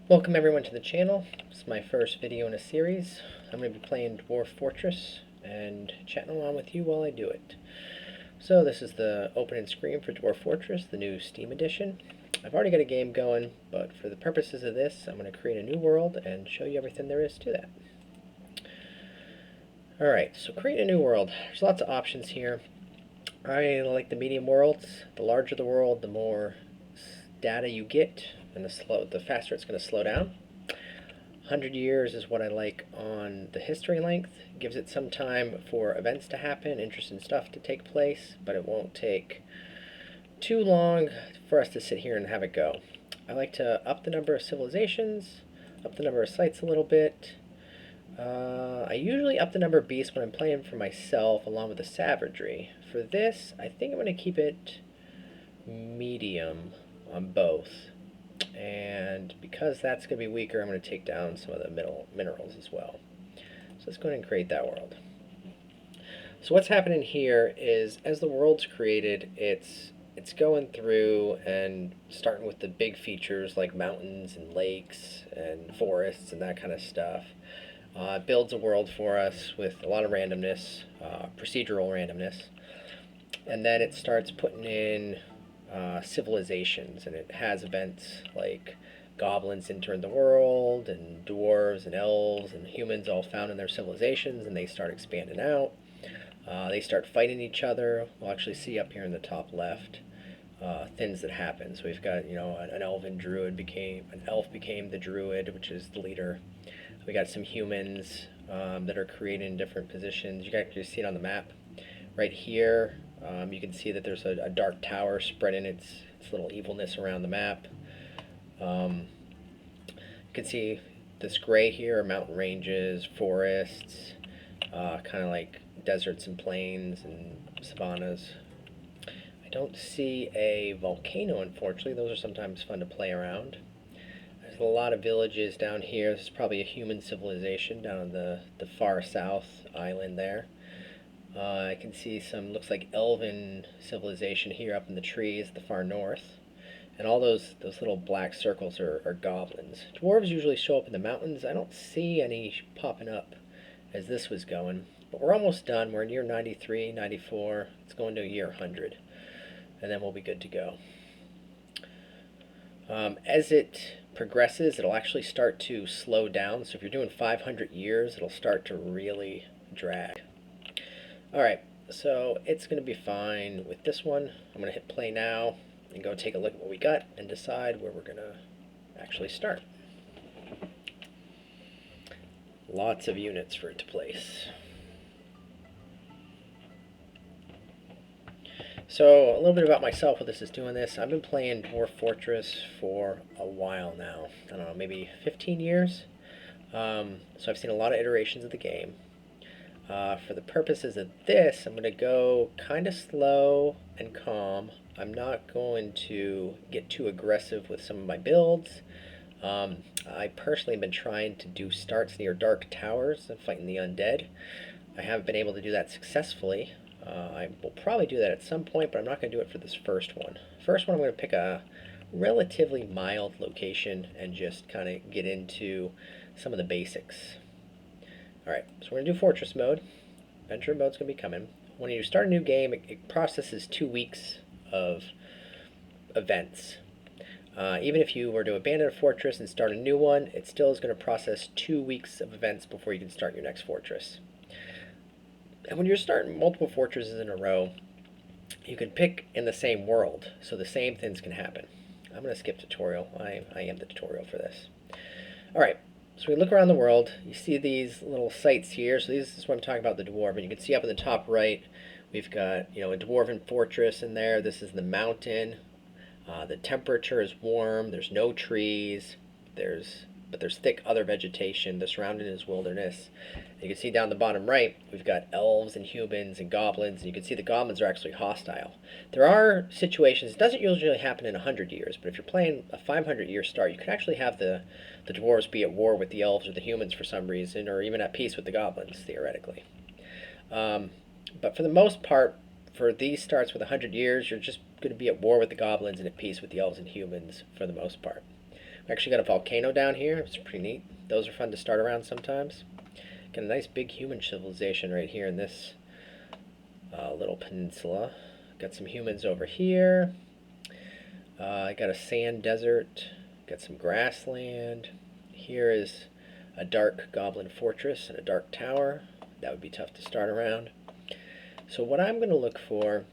Welcome everyone to the channel. This is my first video in a series. I'm going to be playing Dwarf Fortress and chatting along with you while I do it. So this is the opening screen for Dwarf Fortress, the new Steam edition. I've already got a game going, but for the purposes of this, I'm going to create a new world and show you everything there is to that. Alright, so create a new world. There's lots of options here. I like the medium worlds. The larger the world, the more data you get, and the faster it's going to slow down. 100 years is what I like on the history length. It gives it some time for events to happen, interesting stuff to take place, but it won't take too long for us to sit here and have it go. I like to up the number of civilizations, up the number of sites a little bit. I usually up the number of beasts when I'm playing for myself along with the savagery. For this, I think I'm going to keep it medium on both. And because that's going to be weaker, I'm going to take down some of the minerals as well. So let's go ahead and create that world. So what's happening here is as the world's created, it's going through and starting with the big features like mountains and lakes and forests and that kind of stuff. It builds a world for us with a lot of randomness, procedural randomness. And then it starts putting in civilizations, and it has events like goblins entering the world, and dwarves and elves and humans all found in their civilizations, and they start expanding out. They start fighting each other. We'll actually see up here in the top left things that happen. So we've got, an elven druid an elf became the druid, which is the leader. We got some humans that are created in different positions. You can actually see it on the map. Right here, you can see that there's a dark tower spreading its little evilness around the map. You can see this gray here are mountain ranges, forests, kind of like deserts and plains and savannas. I don't see a volcano, unfortunately. Those are sometimes fun to play around. There's a lot of villages down here. This is probably a human civilization down on the far south island there. I can see some, looks like elven civilization here up in the trees at the far north. And all those little black circles are goblins. Dwarves usually show up in the mountains. I don't see any popping up as this was going. But we're almost done. We're in year 93, 94. It's going to year 100. And then we'll be good to go. As it progresses, it'll actually start to slow down. So if you're doing 500 years, it'll start to really drag. Alright, so it's going to be fine with this one. I'm going to hit play now and go take a look at what we got and decide where we're going to actually start. Lots of units for it to place. So a little bit about myself, what this is doing this. I've been playing Dwarf Fortress for a while now. I don't know, maybe 15 years. So I've seen a lot of iterations of the game. For the purposes of this, I'm going to go kind of slow and calm. I'm not going to get too aggressive with some of my builds. I personally have been trying to do starts near dark towers and fighting the undead. I haven't been able to do that successfully. I will probably do that at some point, but I'm not going to do it for this first one. First one, I'm going to pick a relatively mild location and just kind of get into some of the basics. Alright, so we're going to do Fortress mode. Adventure mode's going to be coming. When you start a new game, it processes 2 weeks of events. Even if you were to abandon a fortress and start a new one, it still is going to process 2 weeks of events before you can start your next fortress. And when you're starting multiple fortresses in a row, you can pick in the same world, so the same things can happen. I'm going to skip tutorial. I am the tutorial for this. Alright. So we look around the world, you see these little sites here. So this is what I'm talking about, the dwarf. And you can see up in the top right, we've got, a dwarven fortress in there. This is the mountain. The temperature is warm. There's no trees. But there's thick other vegetation. The surrounding is wilderness. And you can see down the bottom right, we've got elves and humans and goblins. And you can see the goblins are actually hostile. There are situations, it doesn't usually happen in 100 years, but if you're playing a 500-year start, you could actually have the dwarves be at war with the elves or the humans for some reason, or even at peace with the goblins, theoretically. But for the most part, for these starts with 100 years, you're just going to be at war with the goblins and at peace with the elves and humans for the most part. We actually got a volcano down here. It's pretty neat. Those are fun to start around sometimes. Got a nice big human civilization right here in this little peninsula. Got some humans over here. I got a sand desert. Got some grassland. Here is a dark goblin fortress and a dark tower. That would be tough to start around. So what I'm going to look for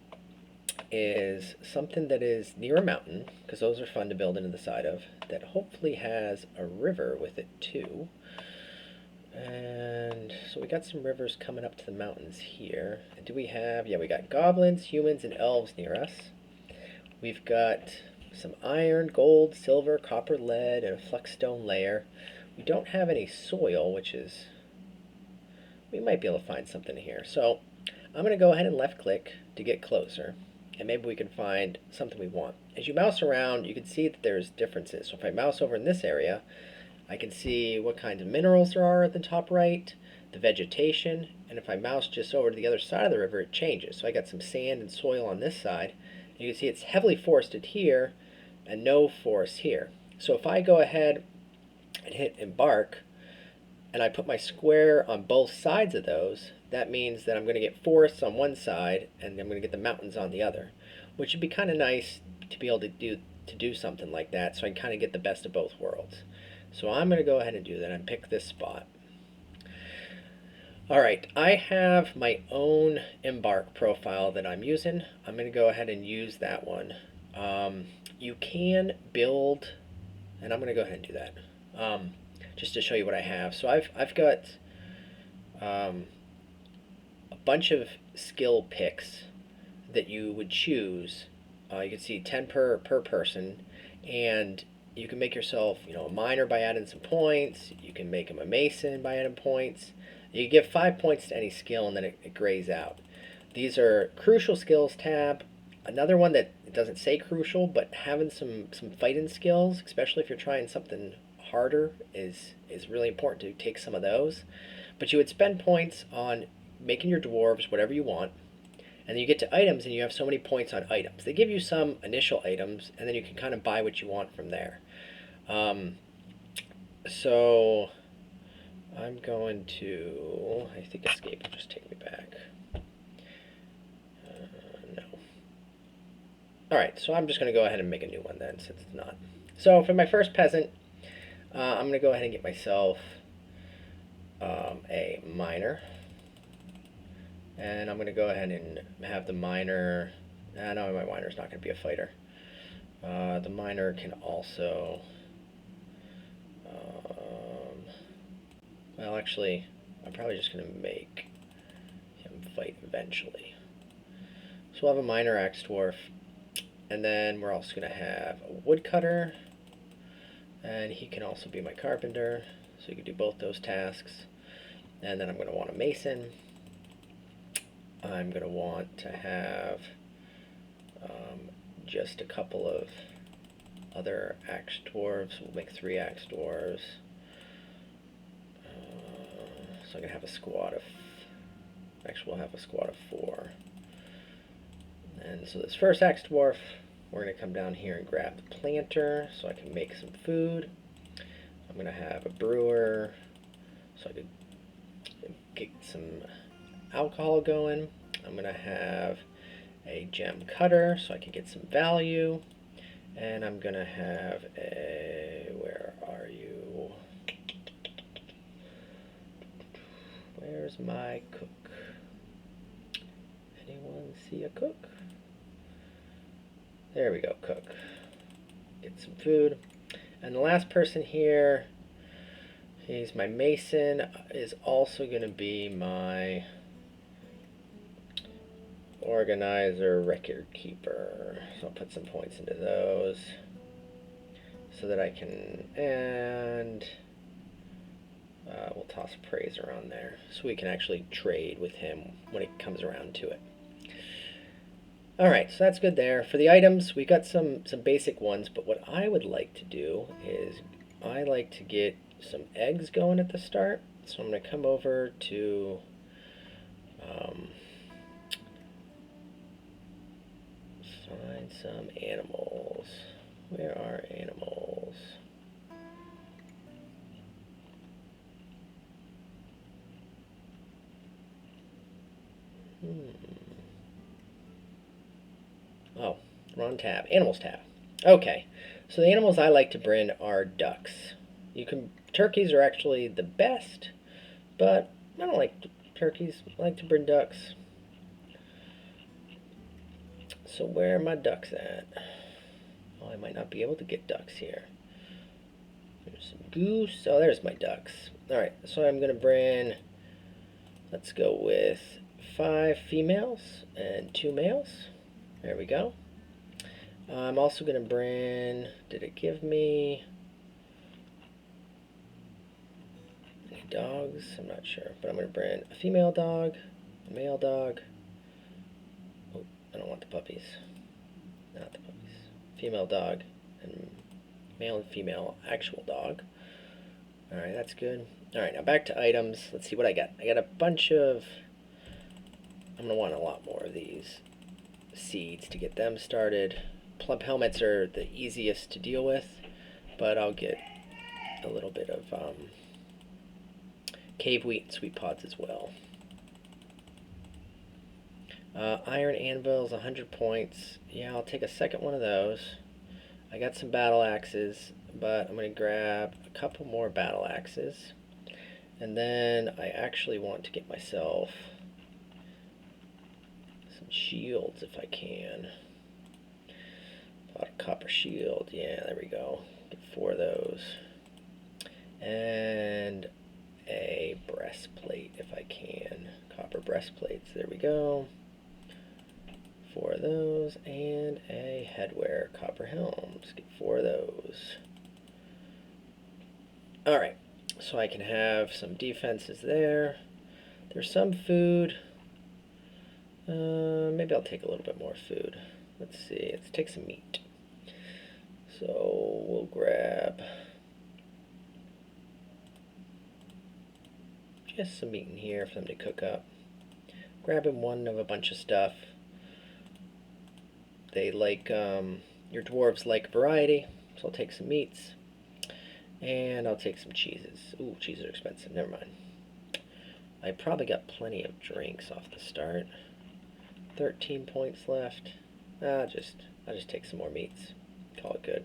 is something that is near a mountain, because those are fun to build into the side of, that hopefully has a river with it too. And so we got some rivers coming up to the mountains here. And do we have, yeah, we got goblins, humans, and elves near us. We've got some iron, gold, silver, copper, lead, and a flexstone layer. We don't have any soil, which is, we might be able to find something here. So I'm going to go ahead and left click to get closer, and maybe we can find something we want. As you mouse around, you can see that there's differences. So if I mouse over in this area, I can see what kinds of minerals there are at the top right, the vegetation, and if I mouse just over to the other side of the river, it changes. So I got some sand and soil on this side. And you can see it's heavily forested here and no forest here. So if I go ahead and hit Embark, and I put my square on both sides of those, that means that I'm going to get forests on one side and I'm going to get the mountains on the other, which would be kind of nice to be able to do something like that, so I can kind of get the best of both worlds. So I'm going to go ahead and do that and pick this spot. Alright, I have my own Embark profile that I'm using. I'm going to go ahead and use that one. You can build, and I'm going to go ahead and do that, just to show you what I have. So I've got a bunch of skill picks that you would choose. You can see 10 per person, and you can make yourself, a miner by adding some points. You can make him a mason by adding points. You give 5 points to any skill, and then it grays out. These are crucial skills tab. Another one that it doesn't say crucial, but having some fighting skills, especially if you're trying something harder, is really important to take some of those. But you would spend points on making your dwarves whatever you want, and then you get to items and you have so many points on items. They give you some initial items, and then you can kind of buy what you want from there. So I'm going to, I think escape will just take me back. No. Alright, so I'm just going to go ahead and make a new one then, since it's not. So for my first peasant, I'm going to go ahead and get myself a miner. And I'm going to go ahead and have the miner, no, my miner's not going to be a fighter. The miner can also, well actually, I'm probably just going to make him fight eventually. So we'll have a miner axe dwarf, and then we're also going to have a woodcutter, and he can also be my carpenter, so you can do both those tasks. And then I'm going to want a mason. I'm going to want to have just a couple of other axe dwarves. We'll make 3 axe dwarves. So I'm going to have a squad of, actually we'll have a squad of 4. And so this first axe dwarf, we're going to come down here and grab the planter so I can make some food. I'm going to have a brewer so I could get some alcohol going. I'm going to have a gem cutter so I can get some value. And I'm going to have a, where are you? Where's my cook? Anyone see a cook? There we go, cook. Get some food. And the last person here, he's my mason, is also going to be my organizer, record keeper. So I'll put some points into those so that I can, and we'll toss praise around there so we can actually trade with him when it comes around to it. Alright, so that's good there. For the items, we got some basic ones, but what I would like to do is I like to get some eggs going at the start. So I'm going to come over to find some animals. Where are animals? Oh, wrong tab. Animals tab. Okay, so the animals I like to bring are ducks. Turkeys are actually the best, but I don't like turkeys. I like to bring ducks. So where are my ducks at? Oh, I might not be able to get ducks here. There's some goose. Oh, there's my ducks. Alright, so I'm going to bring, let's go with 5 females and 2 males. There we go. I'm also going to bring, did it give me any dogs? I'm not sure, but I'm going to bring a female dog, a male dog. Oh, I don't want the puppies. Not the puppies. Female dog and male and female actual dog. Alright, that's good. Alright, now back to items. Let's see what I got. I got a bunch of, I'm going to want a lot more of these seeds to get them started. Plump helmets are the easiest to deal with, but I'll get a little bit of cave wheat and sweet pods as well. Iron anvils, 100 points. Yeah, I'll take a second one of those. I got some battle axes, but I'm going to grab a couple more battle axes. And then I actually want to get myself some shields if I can. About a copper shield. Yeah, there we go. Get 4 of those. And a breastplate if I can. Copper breastplates. There we go. 4 of those. And a headwear copper helm. Let's get 4 of those. Alright. So I can have some defenses there. There's some food. Maybe I'll take a little bit more food. Let's see. Let's take some meat. So we'll grab just some meat in here for them to cook up. Grabbing one of a bunch of stuff. They like, your dwarves like variety, so I'll take some meats. And I'll take some cheeses. Ooh, cheeses are expensive, never mind. I probably got plenty of drinks off the start. 13 points left. I'll just take some more meats. Call it good.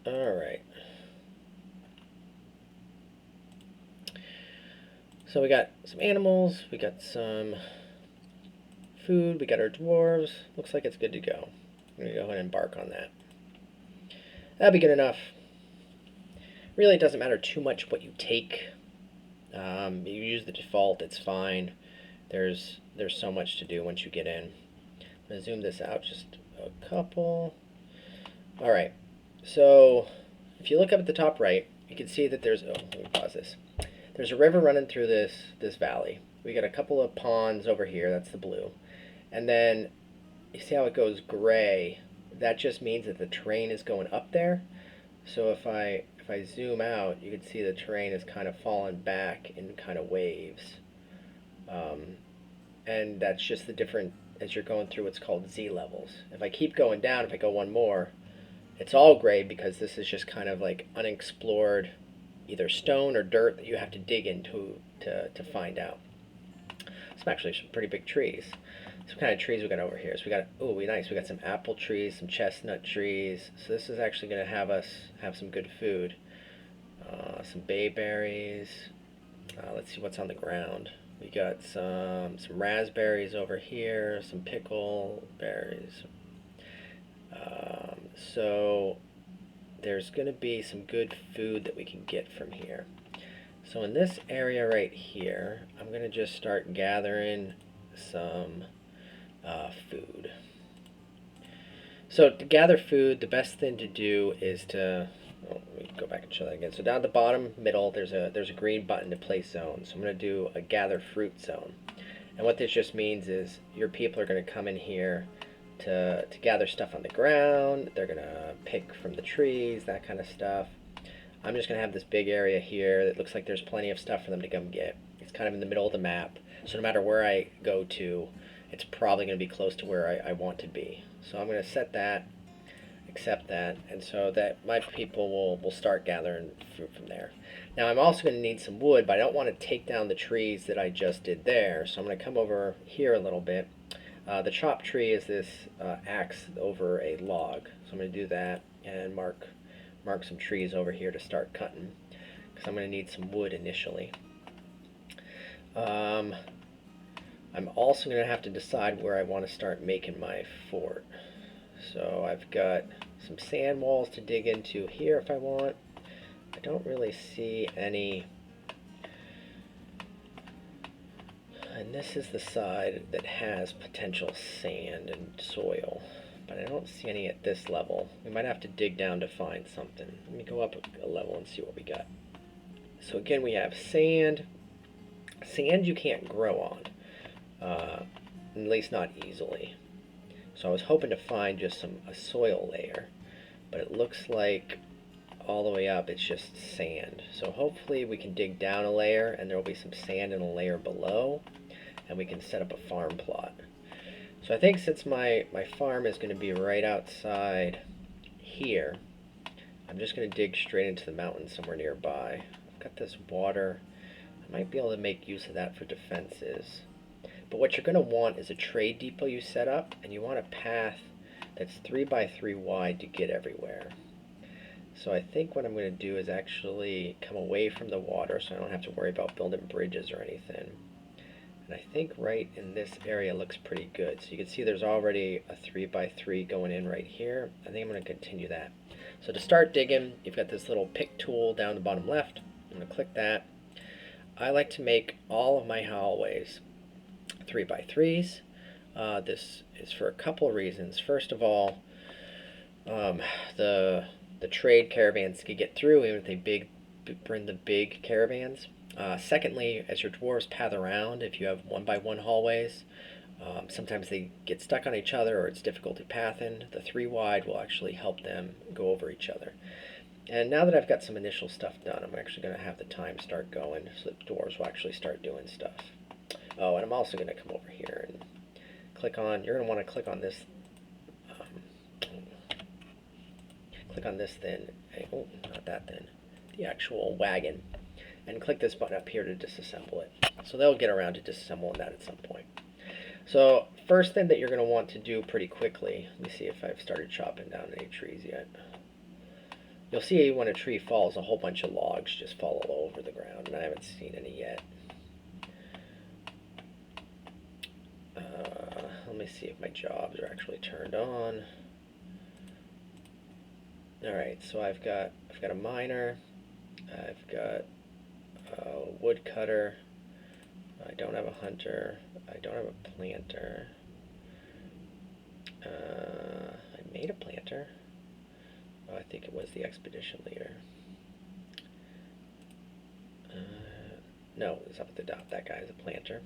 Alright. So we got some animals, we got some food, we got our dwarves. Looks like it's good to go. I'm going to go ahead and embark on that. That'll be good enough. Really, it doesn't matter too much what you take. You use the default, it's fine. There's so much to do once you get in. I'm going to zoom this out just a couple. Alright, so if you look up at the top right, you can see that there's, oh, let me pause this. There's a river running through this valley. We got a couple of ponds over here, that's the blue. And then, you see how it goes gray? That just means that the terrain is going up there. So if I zoom out, you can see the terrain is kind of falling back in kind of waves. And that's just the different, as you're going through what's called Z levels. If I keep going down, if I go one more, it's all gray because this is just kind of like unexplored, either stone or dirt that you have to dig into to find out. Some actually some pretty big trees. Some kind of trees we got over here. So we got, oh, nice. We got some apple trees, some chestnut trees. So this is actually going to have us have some good food. Some bayberries. Let's see what's on the ground. We got some raspberries over here, some pickle berries. So there's going to be some good food that we can get from here. So in this area right here, I'm going to just start gathering some food. So to gather food, the best thing to do is to, oh, let me go back and show that again. So down at the bottom middle, there's a green button to place zones. So I'm going to do a gather fruit zone. And what this just means is your people are going to come in here to gather stuff on the ground. They're going to pick from the trees, that kind of stuff. I'm just going to have this big area here that looks like there's plenty of stuff for them to come get. It's kind of in the middle of the map. So no matter where I go to, it's probably going to be close to where I want to be. So I'm going to set that. accept that, and so that my people will start gathering fruit from there. Now I'm also going to need some wood, but I don't want to take down the trees that I just did there, so I'm going to come over here a little bit. The chop tree is this axe over a log, so I'm going to do that and mark some trees over here to start cutting, because I'm going to need some wood initially. I'm also going to have to decide where I want to start making my fort. So I've got some sand walls to dig into here if I want. I don't really see any. And this is the side that has potential sand and soil, but I don't see any at this level. We might have to dig down to find something. Let me go up a level and see what we got. So again, we have sand. Sand you can't grow on, at least not easily. So I was hoping to find just a soil layer, but it looks like all the way up it's just sand. So hopefully we can dig down a layer and there will be some sand in a layer below, and we can set up a farm plot. So I think since my farm is going to be right outside here, I'm just going to dig straight into the mountain somewhere nearby. I've got this water. I might be able to make use of that for defenses. But what you're going to want is a trade depot you set up, and you want a path that's 3 by 3 wide to get everywhere. So I think what I'm going to do is actually come away from the water so I don't have to worry about building bridges or anything. And I think right in this area looks pretty good. So you can see there's already a 3 by 3 going in right here. I think I'm going to continue that. So to start digging, you've got this little pick tool down the bottom left. I'm going to click that. I like to make all of my hallways 3 by 3s. This is for a couple of reasons. First of all, the trade caravans can get through even if they bring the big caravans. Secondly, as your dwarves path around, if you have 1 by 1 hallways, sometimes they get stuck on each other or it's difficult to path in. The 3 wide will actually help them go over each other. And now that I've got some initial stuff done, I'm actually going to have the time start going so the dwarves will actually start doing stuff. Oh, and I'm also going to come over here and click on, you're going to want to click on this, then, oh, not that then, the actual wagon, and click this button up here to disassemble it. So they'll get around to disassembling that at some point. So first thing that you're going to want to do pretty quickly, let me see if I've started chopping down any trees yet. You'll see when a tree falls, a whole bunch of logs just fall all over the ground, and I haven't seen any yet. Let me see if my jobs are actually turned on. Alright, so I've got a miner, I've got a woodcutter, I don't have a hunter, I don't have a planter. I made a planter. Oh, I think it was the expedition leader. No, it's up at the top. That guy is a planter.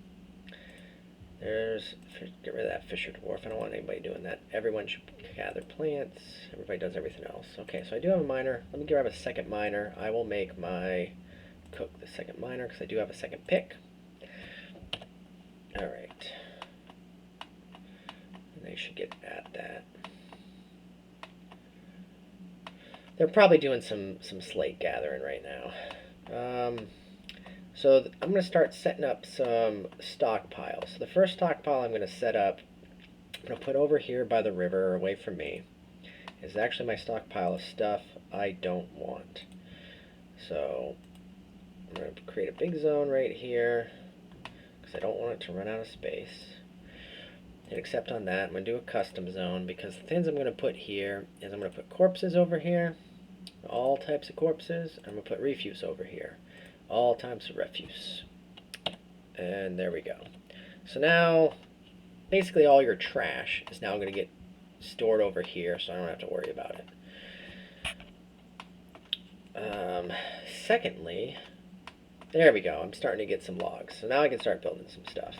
Get rid of that fisher dwarf. I don't want anybody doing that. Everyone should gather plants. Everybody does everything else. Okay, so I do have a miner. Let me grab a second miner. I will make cook the second miner because I do have a second pick. Alright. And they should get at that. They're probably doing some slate gathering right now. So I'm going to start setting up some stockpiles. So the first stockpile I'm going to set up, I'm going to put over here by the river away from me, is actually my stockpile of stuff I don't want. So I'm going to create a big zone right here because I don't want it to run out of space. Hit accept on that. I'm going to do a custom zone because the things I'm going to put here is I'm going to put corpses over here, all types of corpses. I'm going to put refuse over here, all types of refuse. And there we go. So now, basically all your trash is now going to get stored over here, so I don't have to worry about it. Secondly, there we go. I'm starting to get some logs. So now I can start building some stuff.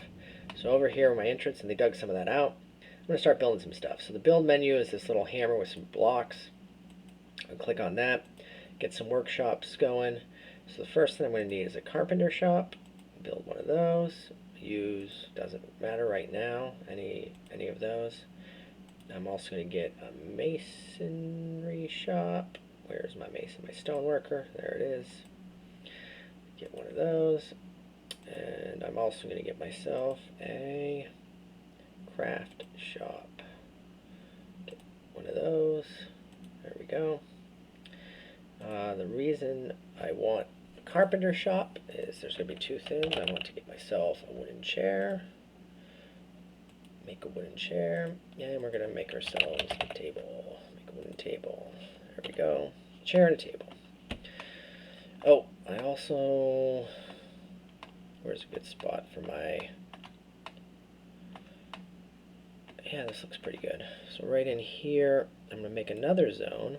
So over here, my entrance, and they dug some of that out. I'm going to start building some stuff. So the build menu is this little hammer with some blocks. I'll click on that, get some workshops going. So the first thing I'm going to need is a carpenter shop. Build one of those. Doesn't matter right now, any of those. I'm also going to get a masonry shop. Where's my mason? My stoneworker. There it is. Get one of those. And I'm also going to get myself a craft shop. Get one of those. There we go. The reason I want a carpenter shop is there's going to be two things. I want to get myself a wooden chair. Make a wooden chair. And we're going to make ourselves a table. Make a wooden table. There we go. Chair and a table. Oh, I also... Where's a good spot for my... Yeah, this looks pretty good. So right in here, I'm going to make another zone.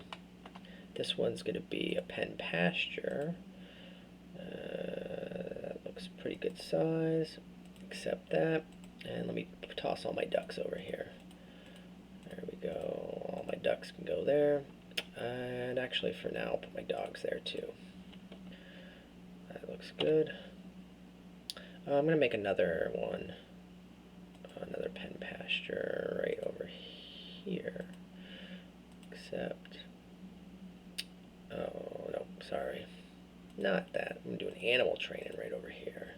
This one's going to be a pen pasture. That looks pretty good size. Accept that. And let me toss all my ducks over here. There we go. All my ducks can go there. And actually for now, I'll put my dogs there too. That looks good. I'm going to make another one. Another pen pasture right over here. Except... Oh, no, sorry. Not that. I'm doing animal training right over here.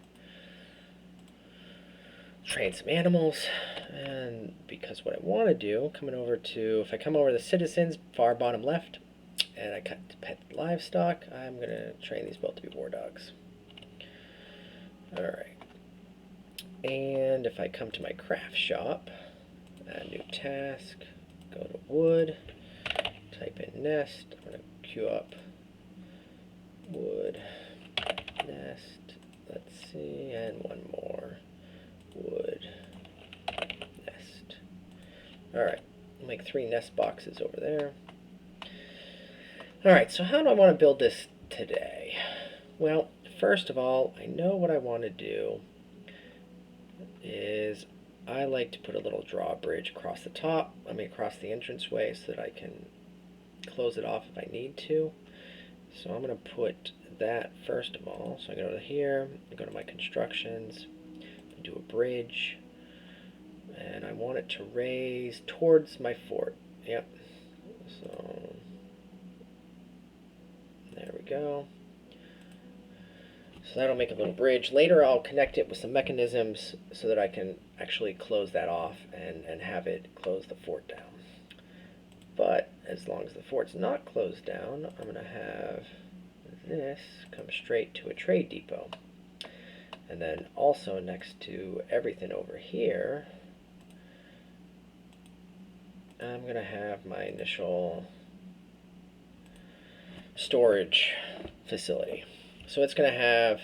Train some animals. And because what I want to do, coming over to, if I come over to the citizens, far bottom left, and I cut to pet livestock, I'm going to train these both to be war dogs. Alright. And if I come to my craft shop, add new task, go to wood, type in nest, I'm going to queue up wood, nest, let's see, and one more, wood, nest. Alright, I'll make 3 nest boxes over there. Alright, so how do I want to build this today? Well, first of all, I know what I want to do is I like to put a little drawbridge across the top, across the entranceway so that I can close it off if I need to. So I'm going to put that first of all. So I go to here, I go to my constructions, do a bridge, and I want it to raise towards my fort. Yep. So there we go. So that'll make a little bridge. Later I'll connect it with some mechanisms so that I can actually close that off and have it close the fort down. But as long as the fort's not closed down, I'm going to have this come straight to a trade depot. And then also next to everything over here, I'm going to have my initial storage facility. So it's going to have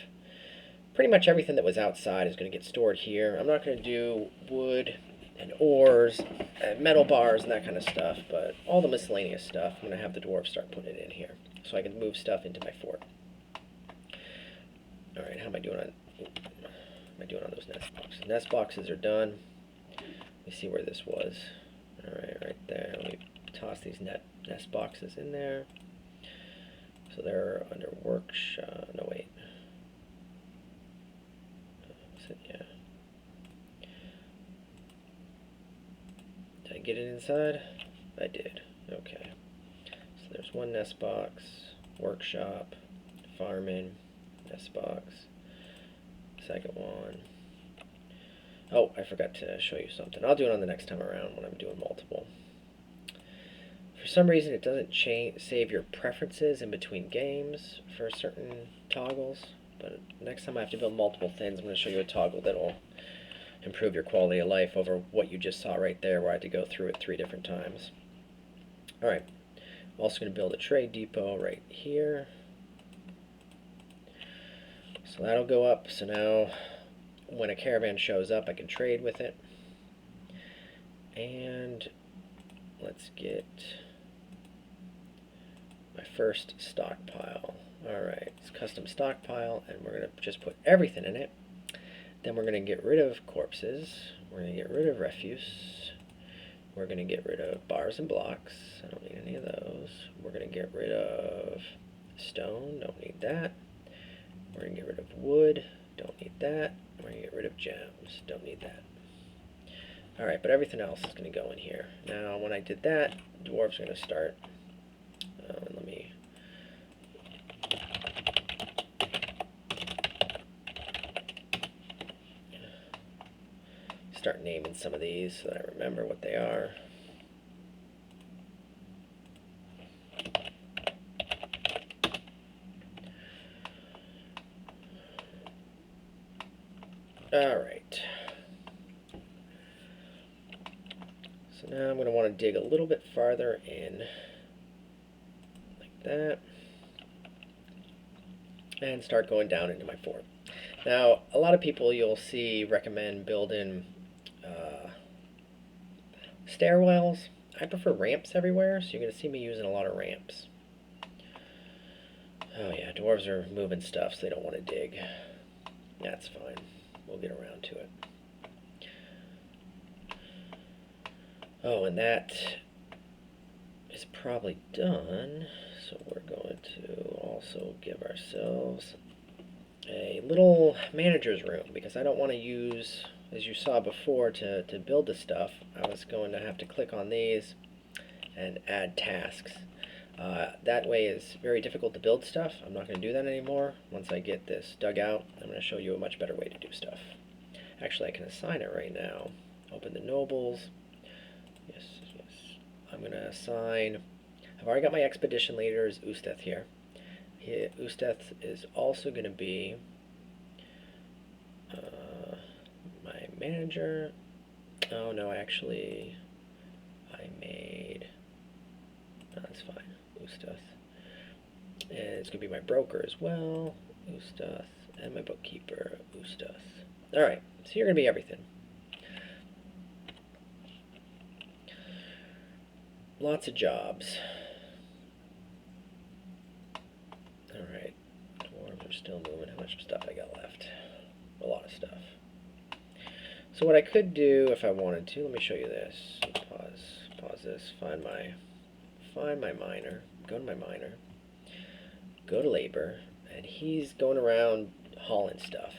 pretty much everything that was outside is going to get stored here. I'm not going to do wood and ores and metal bars and that kind of stuff, but all the miscellaneous stuff, I'm going to have the dwarves start putting it in here so I can move stuff into my fort. Alright, how am I doing on those nest boxes? Nest boxes are done. Let me see where this was. Alright, right there. Let me toss these nest boxes in there. So they're under workshop. No, wait. Yeah. Did I get it inside? I did. Okay. So there's one nest box, workshop, farming, nest box, second one. Oh, I forgot to show you something. I'll do it on the next time around when I'm doing multiple. For some reason, it doesn't save your preferences in between games for certain toggles, but next time I have to build multiple things, I'm going to show you a toggle that'll improve your quality of life over what you just saw right there, where I had to go through it 3 different times. Alright, I'm also going to build a trade depot right here. So that'll go up, so now when a caravan shows up, I can trade with it. And let's get my first stockpile. Alright, it's custom stockpile, and we're going to just put everything in it. Then we're going to get rid of corpses. We're going to get rid of refuse. We're going to get rid of bars and blocks. I don't need any of those. We're going to get rid of stone. Don't need that. We're going to get rid of wood. Don't need that. We're going to get rid of gems. Don't need that. Alright, but everything else is going to go in here. Now, when I did that, dwarves are going to start. Let me start naming some of these so that I remember what they are. Alright. So now I'm going to want to dig a little bit farther in, like that, and start going down into my fort. Now, a lot of people you'll see recommend building stairwells. I prefer ramps everywhere, so you're going to see me using a lot of ramps. Oh yeah, dwarves are moving stuff, so they don't want to dig. That's fine. We'll get around to it. Oh, and that is probably done, so we're going to also give ourselves a little manager's room, because I don't want to use, as you saw before, to build the stuff, I was going to have to click on these and add tasks. That way is very difficult to build stuff. I'm not going to do that anymore. Once I get this dug out, I'm going to show you a much better way to do stuff. Actually, I can assign it right now. Open the nobles. Yes, yes. I'm going to assign, I've already got my expedition leader as Ustath here. Ustath is also going to be my manager. Oh no, actually, I made, no, that's fine, Ustath. And it's going to be my broker as well, Ustath, and my bookkeeper, Ustath. Alright, so you're going to be everything. Lots of jobs. Alright, dwarves are still moving. How much stuff I got left? A lot of stuff. So what I could do if I wanted to, let me show you this. Pause this, find my miner, go to my miner, go to labor, and he's going around hauling stuff.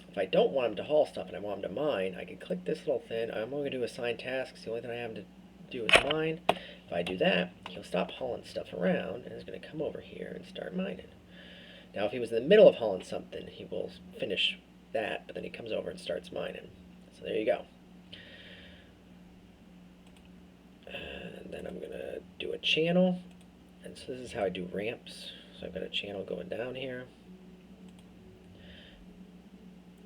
If I don't want him to haul stuff and I want him to mine, I can click this little thing. I'm only going to do assign tasks. The only thing I have to do is mine. If I do that, he'll stop hauling stuff around and is going to come over here and start mining. Now, if he was in the middle of hauling something, he will finish that, but then he comes over and starts mining. So there you go. And then I'm going to do a channel. And so this is how I do ramps. So I've got a channel going down here.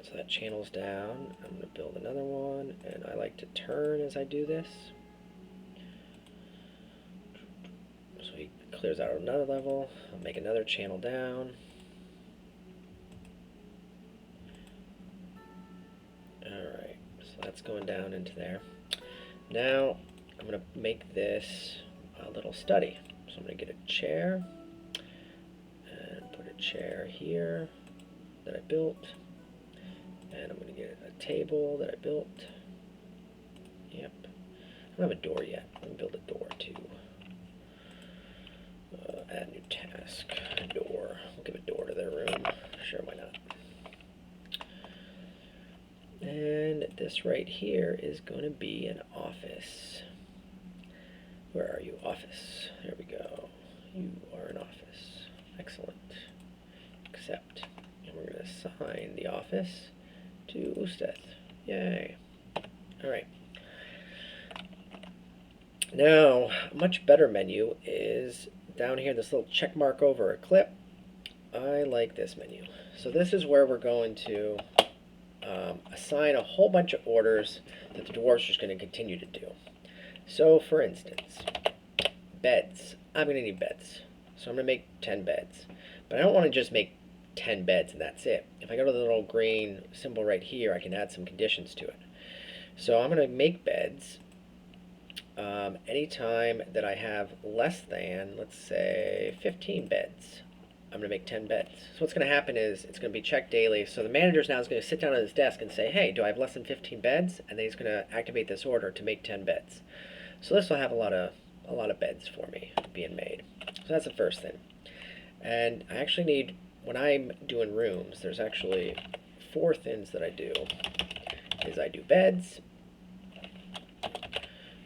So that channel's down. I'm going to build another one, and I like to turn as I do this. So he clears out another level. I'll make another channel down. Alright, so that's going down into there. Now I'm going to make this a little study. So I'm going to get a chair and put a chair here that I built. And I'm going to get a table that I built. Yep. I don't have a door yet. Let me build a door too. Add new task. Door. We'll give a door to their room. Sure, why not? And this right here is going to be an office. Where are you? Office. There we go. You are an office. Excellent. Accept. And we're going to assign the office to Ustath. Yay. Alright. Now, a much better menu is down here, this little check mark over a clip. I like this menu. So this is where we're going to assign a whole bunch of orders that the dwarves are just going to continue to do. So, for instance, beds. I'm going to need beds. So I'm going to make 10 beds. But I don't want to just make 10 beds and that's it. If I go to the little green symbol right here, I can add some conditions to it. So I'm going to make beds anytime that I have less than, let's say, 15 beds. I'm going to make 10 beds. So what's going to happen is it's going to be checked daily. So the manager now is going to sit down at his desk and say, hey, do I have less than 15 beds? And then he's going to activate this order to make 10 beds. So this will have a lot of beds for me being made. So that's the first thing. And I actually need, when I'm doing rooms, there's actually 4 things that I do. Is I do beds,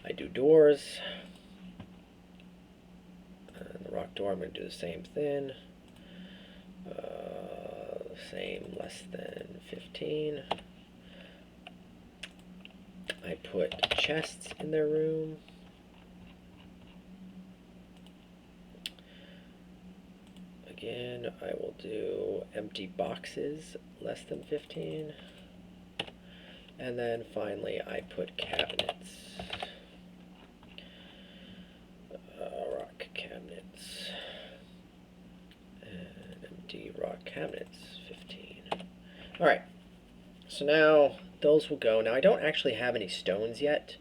I do doors. And the rock door, I'm going to do the same thing. Same, less than 15. I put chests in their room. Again, I will do empty boxes, less than 15. And then finally, I put cabinets. Rock cabinets. And empty rock cabinets, 15. Alright, so now those will go. Now, I don't actually have any stones yet,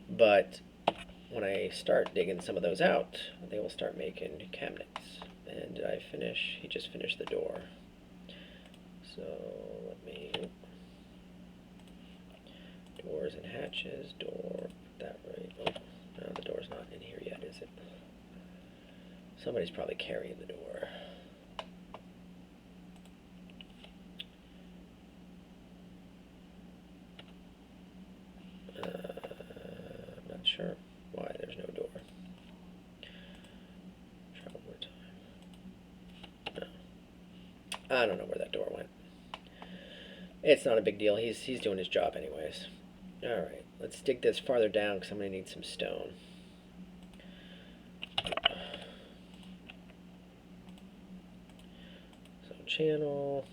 but when I start digging some of those out, they will start making cabinets. And did I finish? He just finished the door. So let me... Doors and hatches, door, that right. Oh, no, the door's not in here yet, is it? Somebody's probably carrying the door. I'm not sure why there's no door. Try one more time. No. I don't know where that door went. It's not a big deal. He's doing his job anyways. Alright, let's dig this farther down because I'm going to need some stone. So channel,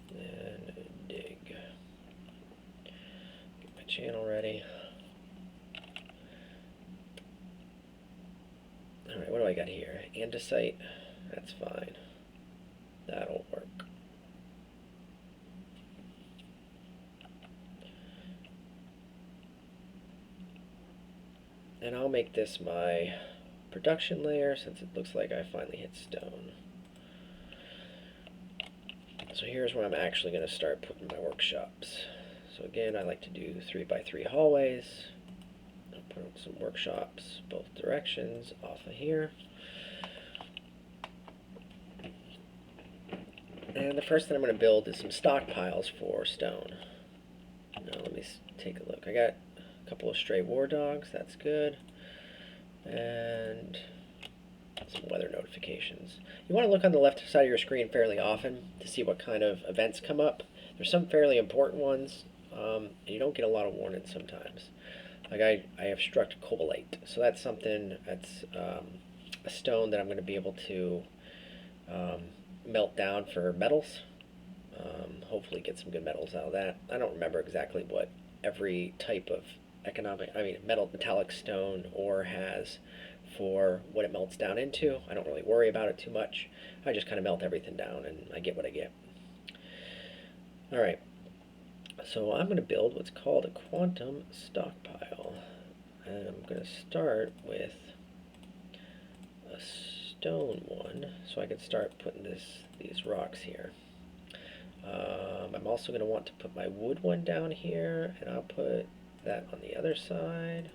and dig. Get my channel ready. Alright, what do I got here? Andesite, that's fine. That'll work. And I'll make this my production layer since it looks like I finally hit stone. So here's where I'm actually going to start putting my workshops. So again, I like to do 3x3 hallways. I'll put some workshops both directions off of here. And the first thing I'm going to build is some stockpiles for stone. Now let me take a look. I got a couple of stray war dogs, that's good. And some weather notifications. You want to look on the left side of your screen fairly often to see what kind of events come up. There's some fairly important ones, and you don't get a lot of warnings sometimes. Like I have struck cobalite, so that's something that's a stone that I'm going to be able to melt down for metals. Hopefully get some good metals out of that. I don't remember exactly what every type of metallic stone ore has for what it melts down into. I don't really worry about it too much. I just kind of melt everything down and I get what I get. Alright, so I'm going to build what's called a quantum stockpile. And I'm going to start with a stone one so I can start putting these rocks here. I'm also going to want to put my wood one down here, and I'll put that on the other side.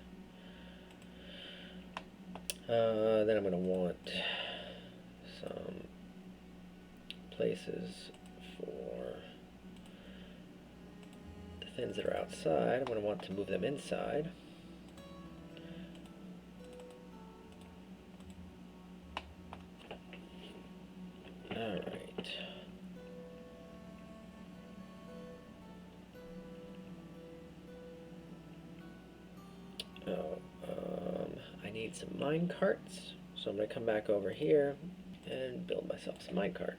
Then I'm going to want some places for the things that are outside. I'm going to want to move them inside. Alright. I need some mine carts, so I'm going to come back over here and build myself some mine carts.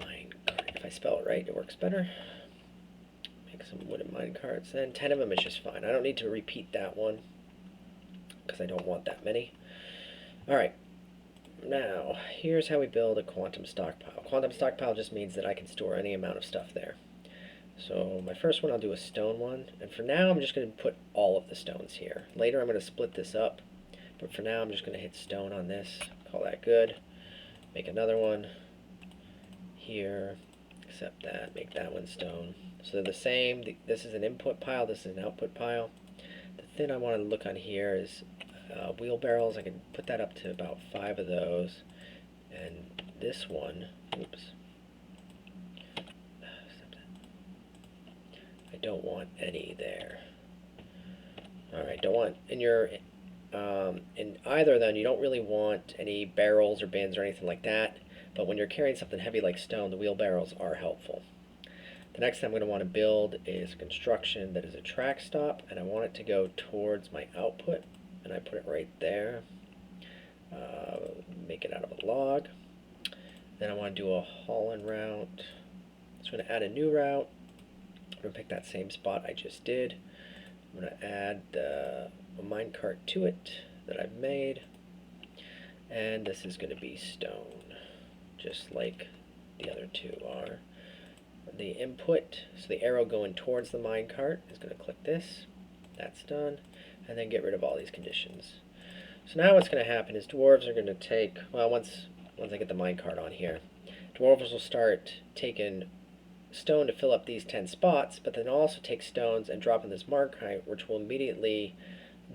Mine cart. If I spell it right, it works better. Make some wooden mine carts, and 10 of them is just fine. I don't need to repeat that one because I don't want that many. Alright, now here's how we build a quantum stockpile. Quantum stockpile just means that I can store any amount of stuff there. So my first one, I'll do a stone one, and for now I'm just going to put all of the stones here. Later I'm going to split this up, but for now I'm just going to hit stone on this, call that good, make another one here, accept that, make that one stone. So they're the same. This is an input pile, this is an output pile. The thing I want to look on here is wheelbarrows. I can put that up to about 5 of those, and this one, oops, I don't want any there. Alright, don't want, in your, in either of them, you don't really want any barrels or bins or anything like that, but when you're carrying something heavy like stone, the wheelbarrows are helpful. The next thing I'm going to want to build is construction that is a track stop, and I want it to go towards my output, and I put it right there. Make it out of a log. Then I want to do a hauling route. So I'm going to add a new route. I'm going to pick that same spot I just did. I'm going to add a minecart to it that I've made. And this is going to be stone, just like the other two are. The input, so the arrow going towards the minecart is going to click this. That's done. And then get rid of all these conditions. So now what's going to happen is dwarves are going to take, well, once I get the minecart on here, dwarves will start taking stone to fill up these 10 spots, but then also take stones and drop in this minecart, which will immediately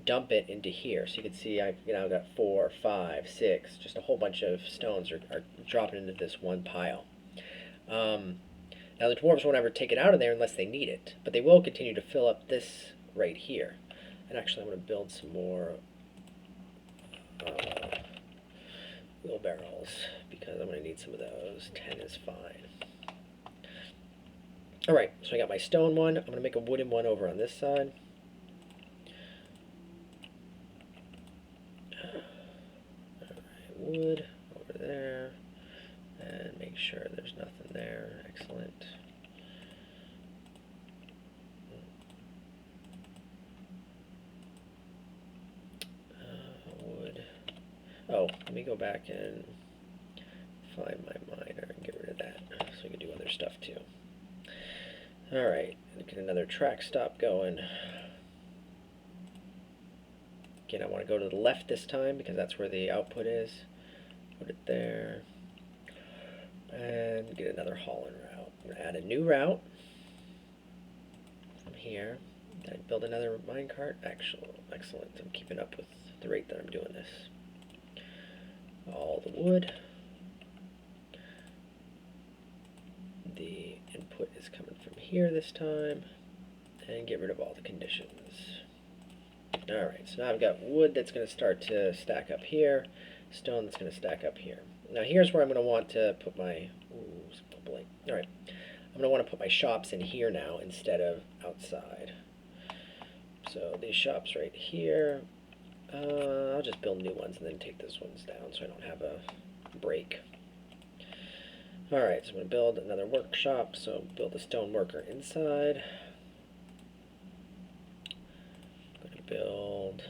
dump it into here. So you can see I've got 4, 5, 6, just a whole bunch of stones are dropping into this one pile. Now the dwarves won't ever take it out of there unless they need it, but they will continue to fill up this right here. And actually I'm going to build some more wheelbarrows because I'm going to need some of those. 10 is fine. Alright, so I got my stone one. I'm going to make a wooden one over on this side. Alright, wood over there. And make sure there's nothing there. Excellent. Wood. Oh, let me go back and find my miner and get rid of that so we can do other stuff too. Alright, get another track stop going. Again, I want to go to the left this time because that's where the output is. Put it there. And get another hauling route. I'm going to add a new route from here. Then build another minecart. Excellent. I'm keeping up with the rate that I'm doing this. All the wood. The input is coming from here this time. And get rid of all the conditions. Alright, so now I've got wood that's going to start to stack up here. Stone that's going to stack up here. Now here's where I'm going to want to put my... Ooh, it's bubbling. Alright, I'm going to want to put my shops in here now instead of outside. So these shops right here, I'll just build new ones and then take those ones down so I don't have a break. Alright, so I'm going to build another workshop, so build a stone worker inside. I'm going to build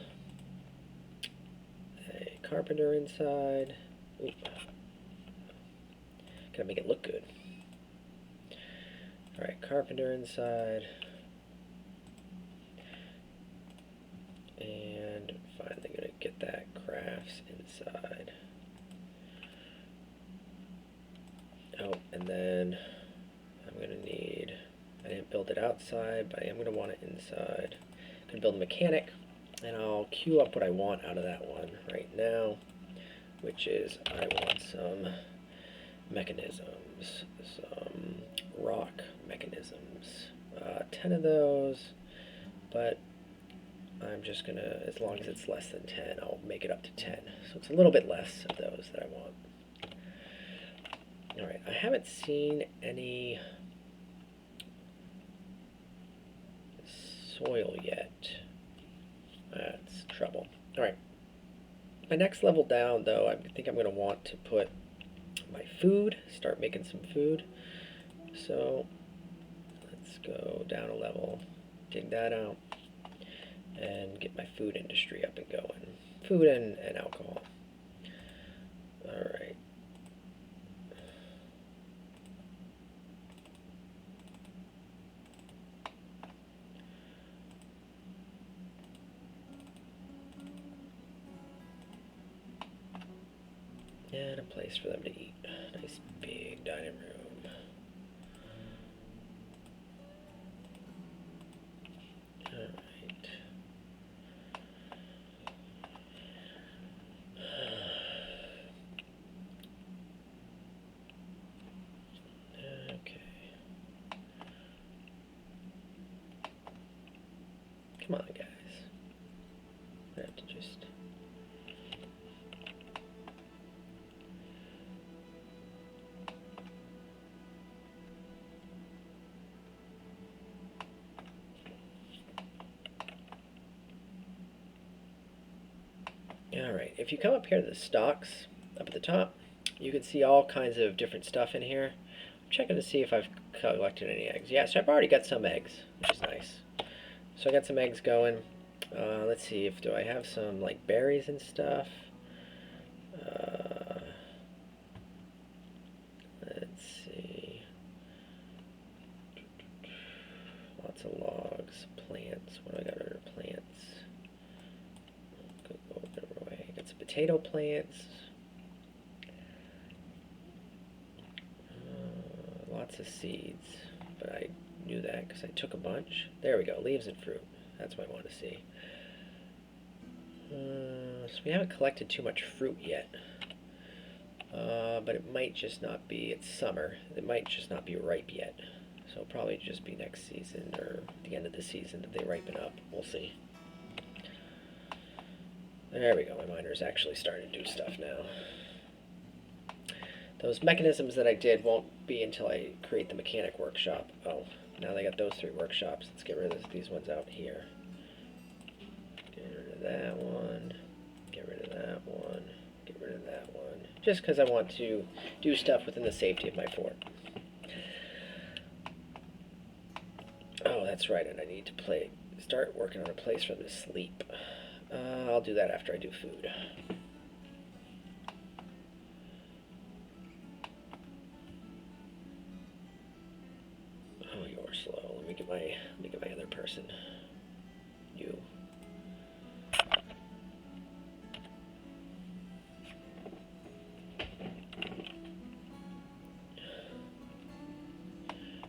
a carpenter inside. Oop. Gotta make it look good. Alright, carpenter inside. And finally gonna get that crafts inside. Oh, and then I'm gonna need, I didn't build it outside, but I am gonna want it inside. I'm gonna build a mechanic, and I'll queue up what I want out of that one right now, which is I want some mechanisms, some rock mechanisms, 10 of those, but I'm just gonna, as long as it's less than 10, I'll make it up to 10. So it's a little bit less of those that I want. Alright, I haven't seen any soil yet. That's trouble. Alright. My next level down, though, I think I'm going to want to put my food, start making some food. So let's go down a level, dig that out, and get my food industry up and going. Food and alcohol. Alright. And a place for them to eat. Nice big dining room. Alright. Okay. Alright, if you come up here to the stocks, up at the top, you can see all kinds of different stuff in here. I'm checking to see if I've collected any eggs. Yeah, so I've already got some eggs, which is nice. So I got some eggs going. Let's see, do I have some like berries and stuff? Let's see. Lots of logs, plants. What do I got under plants? Go a different way. Got some potato plants. Lots of seeds, but I knew that because I took a bunch. There we go, leaves and fruit. That's what I want to see. So we haven't collected too much fruit yet. But it might just not be, it's summer, it might just not be ripe yet. So it'll probably just be next season or the end of the season that they ripen up. We'll see. There we go, my miner's actually starting to do stuff now. Those mechanisms that I did won't be until I create the mechanic workshop. Oh, now they got those 3 workshops. Let's get rid of these ones out here. Get rid of that one. Get rid of that one. Get rid of that one. Just because I want to do stuff within the safety of my fort. Oh, that's right, and I need to start working on a place for them to sleep. I'll do that after I do food. Oh, you're slow. Let me get my other person. You.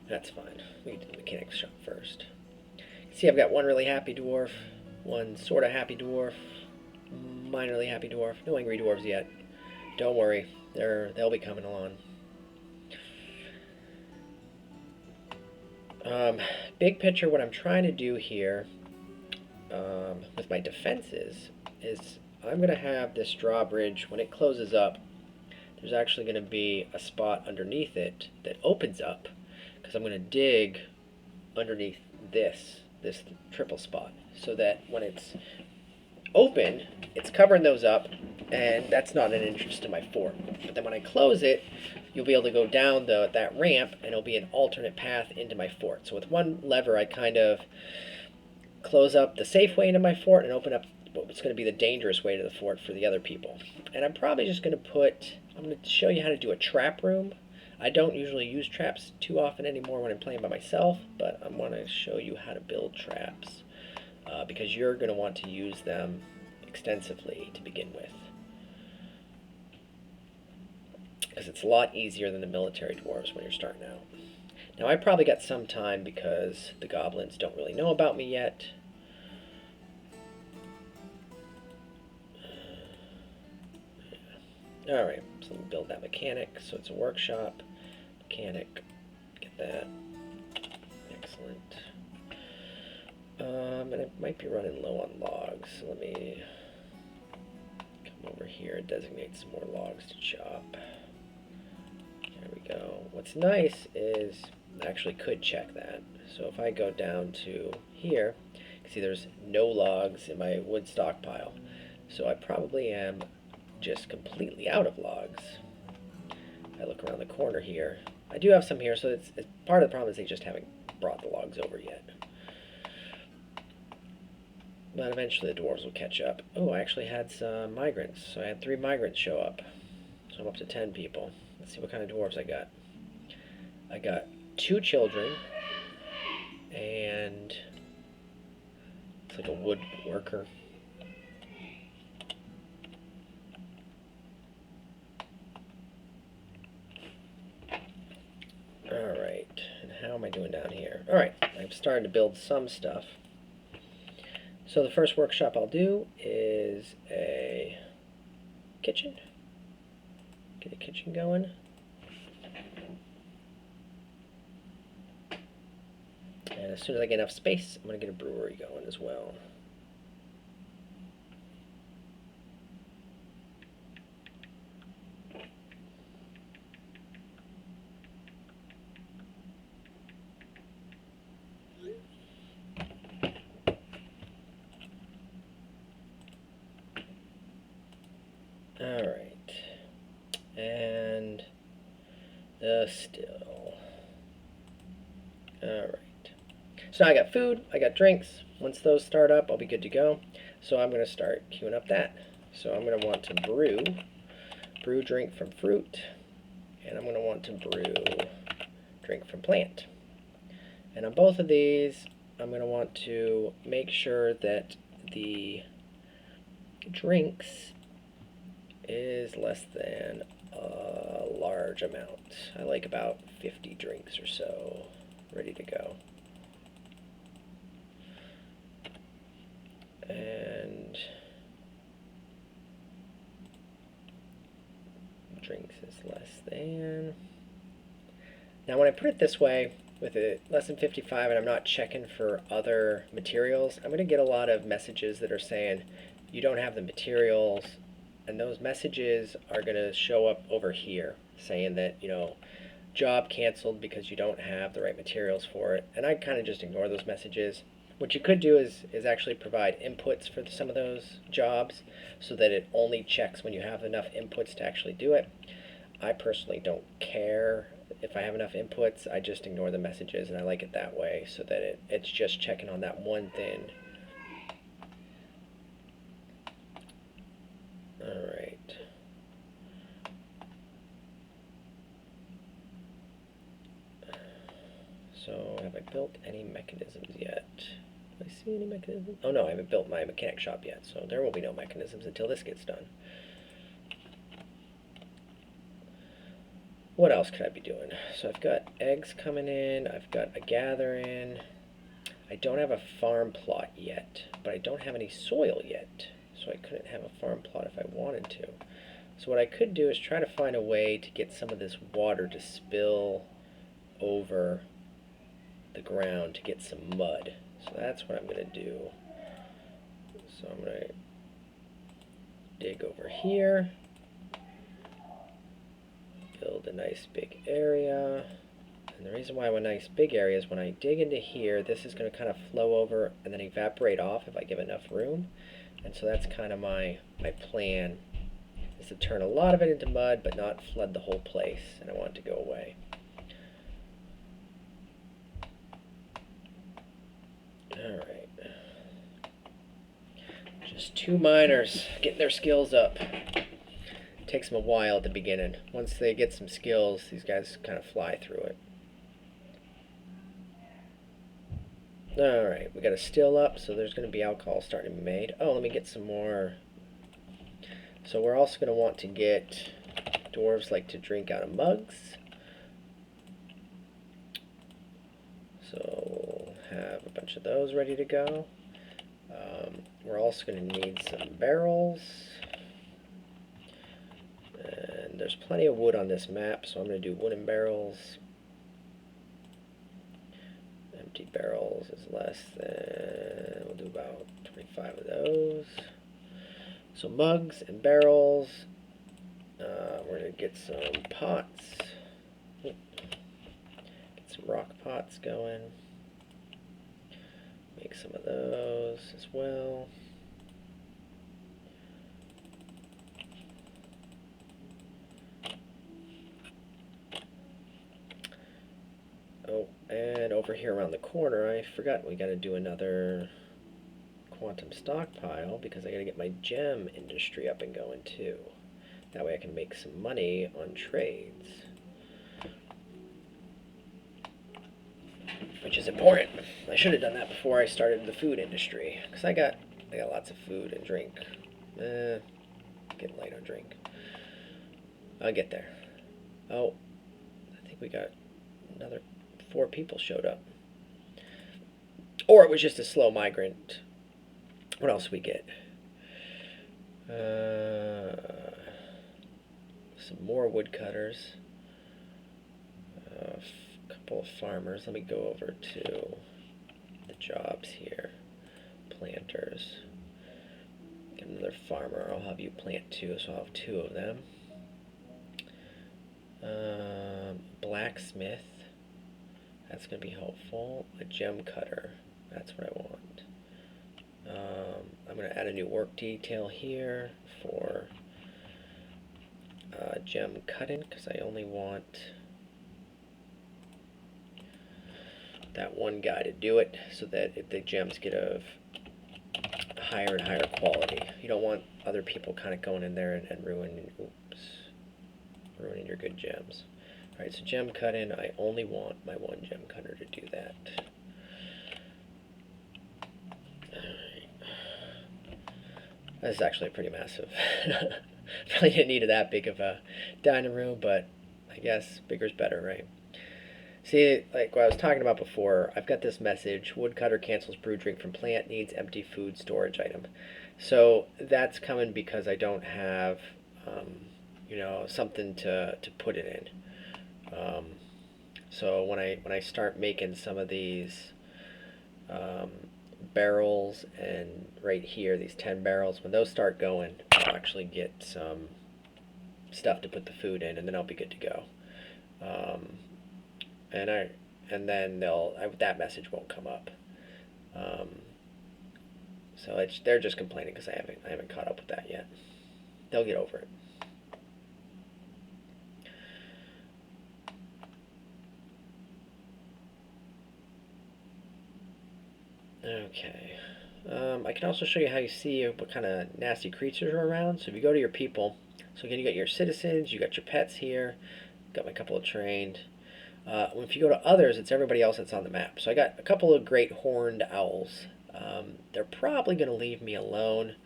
That's fine. We can do the mechanics shop first. See, I've got one really happy dwarf, one sort of happy dwarf, minorly happy dwarf. No angry dwarves yet. Don't worry, they'll be coming along. Big picture, what I'm trying to do here with my defenses is I'm going to have this drawbridge, when it closes up, there's actually going to be a spot underneath it that opens up, because I'm going to dig underneath this triple spot, so that when it's open, it's covering those up, and that's not an interest to my fort. But then when I close it, you'll be able to go down that ramp, and it'll be an alternate path into my fort. So with one lever, I kind of close up the safe way into my fort and open up what's going to be the dangerous way to the fort for the other people. And I'm probably just going to I'm going to show you how to do a trap room. I don't usually use traps too often anymore when I'm playing by myself, but I want to show you how to build traps because you're going to want to use them extensively to begin with. Because it's a lot easier than the military dwarves when you're starting out. Now I probably got some time because the goblins don't really know about me yet. Alright, so let me build that mechanic. So it's a workshop. Mechanic. Get that. Excellent. And it might be running low on logs. So let me come over here and designate some more logs to chop. There we go. What's nice is I actually could check that. So if I go down to here, you can see there's no logs in my wood stockpile. So I probably am just completely out of logs. If I look around the corner here, I do have some here, so it's part of the problem is they just haven't brought the logs over yet. But eventually the dwarves will catch up. Oh, I actually had some migrants. So I had 3 migrants show up. So I'm up to 10 people. Let's see what kind of dwarves I got. I got 2 children, and it's like a woodworker. Alright, and how am I doing down here? Alright, I'm starting to build some stuff. So the first workshop I'll do is a kitchen. Get a kitchen going. And as soon as I get enough space, I'm going to get a brewery going as well. Alright. And the still. Alright. So now I got food, I got drinks. Once those start up, I'll be good to go. So I'm going to start queuing up that. So I'm going to want to brew drink from fruit, and I'm going to want to brew drink from plant. And on both of these, I'm going to want to make sure that the drinks is less than a large amount. I like about 50 drinks or so ready to go. And drinks is less than. Now when I put it this way, with it less than 55 and I'm not checking for other materials, I'm going to get a lot of messages that are saying you don't have the materials, and those messages are going to show up over here saying that, you know, job canceled because you don't have the right materials for it. And I kind of just ignore those messages. What you could do is actually provide inputs for some of those jobs so that it only checks when you have enough inputs to actually do it. I personally don't care if I have enough inputs. I just ignore the messages, and I like it that way so that it's just checking on that one thing. Alright. So have I built any mechanisms yet? Do I see any mechanisms? Oh no, I haven't built my mechanic shop yet, so there will be no mechanisms until this gets done. What else could I be doing? So I've got eggs coming in, I've got a gathering. I don't have a farm plot yet, but I don't have any soil yet, so I couldn't have a farm plot if I wanted to. So what I could do is try to find a way to get some of this water to spill over the ground to get some mud. So that's what I'm going to do. So I'm going to dig over here, build a nice big area. And the reason why I want a nice big area is when I dig into here, this is going to kind of flow over and then evaporate off if I give enough room. And so that's kind of my plan, is to turn a lot of it into mud but not flood the whole place, and I want it to go away. Alright. Just 2 miners getting their skills up. It takes them a while at the beginning. Once they get some skills, these guys kind of fly through it. Alright, we got a still up, so there's going to be alcohol starting to be made. Oh, let me get some more. So we're also going to want to get, dwarves like to drink out of mugs. So we'll have a bunch of those ready to go. We're also going to need some barrels. And there's plenty of wood on this map, so I'm going to do wooden barrels. Empty barrels is less than, we'll do about 25 of those. So mugs and barrels. We're going to get some pots. Get some rock pots going. Make some of those as well. Oh, and over here around the corner, I forgot we got to do another quantum stockpile because I got to get my gem industry up and going too. That way I can make some money on trades, which is important. I should have done that before I started the food industry, because I got lots of food and drink. Getting light on drink. I'll get there. Oh, I think we got another 4 people showed up. Or it was just a slow migrant. What else do we get? Some more woodcutters. A couple of farmers. Let me go over to the jobs here. Planters. Get another farmer. I'll have you plant 2, so I'll have 2 of them. Blacksmith. That's going to be helpful. A gem cutter. That's what I want. I'm going to add a new work detail here for gem cutting because I only want that one guy to do it so that if the gems get of higher and higher quality. You don't want other people kind of going in there and ruining your good gems. Alright, so gem cutting, I only want my one gem cutter to do that. This is actually pretty massive. Probably didn't need that big of a dining room, but I guess bigger's better, right? See, like what I was talking about before, I've got this message, woodcutter cancels brew drink from plant, needs empty food storage item. So that's coming because I don't have, something to put it in. So when I start making some of these barrels, and right here, these 10 barrels, when those start going, I'll actually get some stuff to put the food in, and then I'll be good to go. And then that message won't come up. So they're just complaining because I haven't caught up with that yet. They'll get over it. Okay. I can also show you how you see what kind of nasty creatures are around. So if you go to your people, so again, you got your citizens, you got your pets here, got my couple of trained. If you go to others, it's everybody else that's on the map. So I got a couple of great horned owls. They're probably going to leave me alone.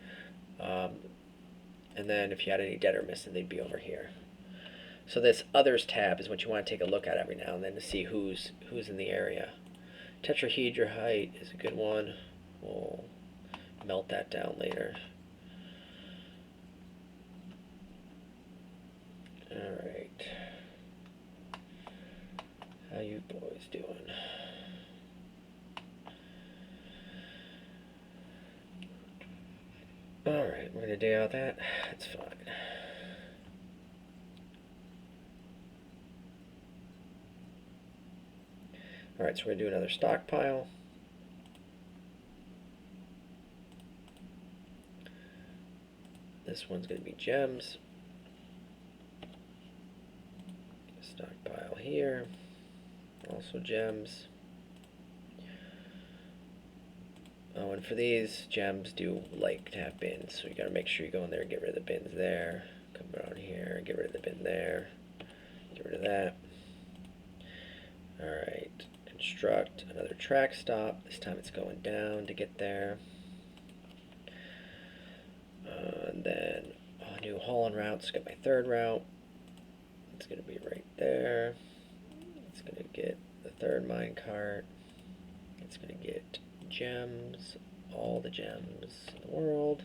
And then if you had any dead or missing, they'd be over here. So this others tab is what you want to take a look at every now and then to see who's in the area. Tetrahedrite is a good one. We'll melt that down later. Alright. How you boys doing? Alright, we're gonna do all that. That's fine. Alright, so we're gonna do another stockpile. This one's gonna be gems. Stockpile here. Also gems. Oh, and for these, gems do like to have bins, so you gotta make sure you go in there and get rid of the bins there. Come around here, get rid of the bin there. Get rid of that. Alright, construct another track stop. This time it's going down to get there. And then a new hauling routes. Got my third route. It's gonna be right there. It's gonna get the third mine cart. It's gonna get gems, all the gems in the world.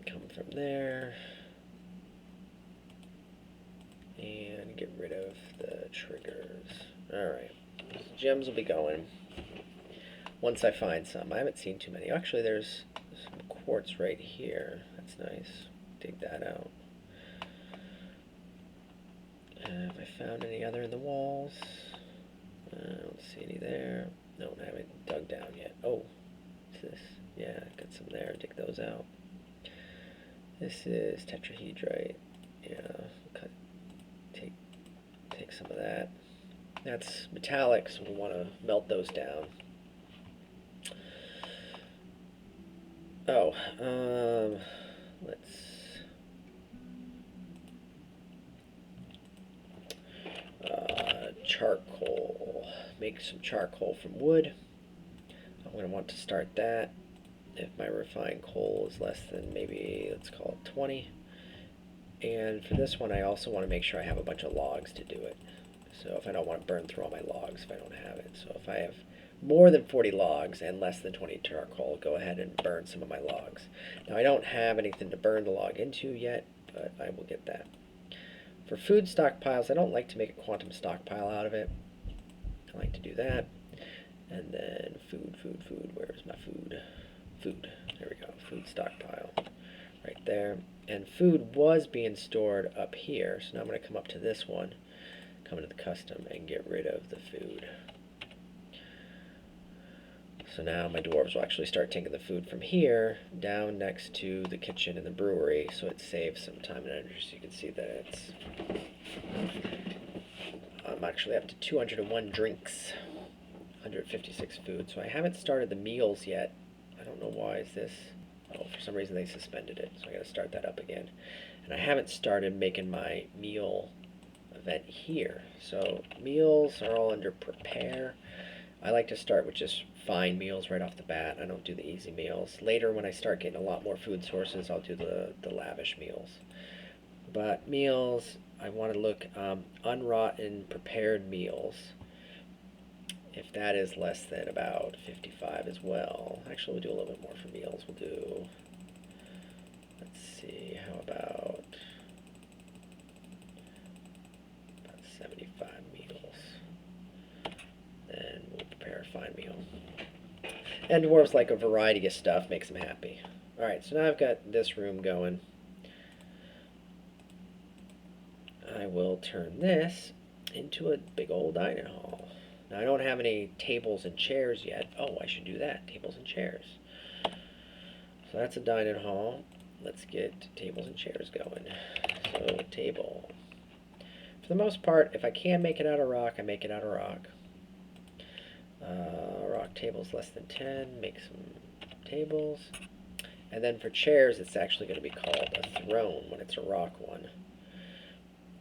Come from there. And get rid of the triggers. Alright. Gems will be going once I find some. I haven't seen too many. Actually, there's some quartz right here. That's nice. Dig that out. Have I found any other in the walls? I don't see any there. No, I haven't dug down yet. Oh, what's this? Yeah, got some there. Dig those out. This is tetrahedrite. Yeah, take some of that. That's metallic, so we want to melt those down. Oh, let's charcoal. Make some charcoal from wood. I'm going to want to start that if my refined coal is less than maybe, let's call it 20. And for this one, I also want to make sure I have a bunch of logs to do it. So if I don't want to burn through all my logs if I don't have it. So if I have more than 40 logs and less than 20 charcoal, go ahead and burn some of my logs. Now I don't have anything to burn the log into yet, but I will get that. For food stockpiles, I don't like to make a quantum stockpile out of it. I like to do that. And then food. Where's my food? Food. There we go. Food stockpile. Right there. And food was being stored up here. So now I'm going to come up to this one, come into the custom, and get rid of the food. So now my dwarves will actually start taking the food from here down next to the kitchen and the brewery, so it saves some time and energy. So you can see that it's I'm actually up to 201 drinks, 156 food. So I haven't started the meals yet. I don't know why is this. Oh, for some reason they suspended it, so I got to start that up again. And I haven't started making my meal event here. So meals are all under prepare. I like to start with just fine meals right off the bat. I don't do the easy meals. Later, when I start getting a lot more food sources, I'll do the lavish meals. But meals, I want to look unrotten prepared meals. If that is less than about 55 as well. Actually, we'll do a little bit more for meals. We'll do, let's see, how about 75 meals. Then we'll prepare a fine meal. And dwarves like a variety of stuff, makes them happy. Alright, so now I've got this room going. I will turn this into a big old dining hall. Now I don't have any tables and chairs yet. Oh, I should do that, tables and chairs. So that's a dining hall. Let's get tables and chairs going. So table. For the most part, if I can make it out of rock, I make it out of rock. Rock tables less than 10, make some tables. And then for chairs, it's actually going to be called a throne when it's a rock one.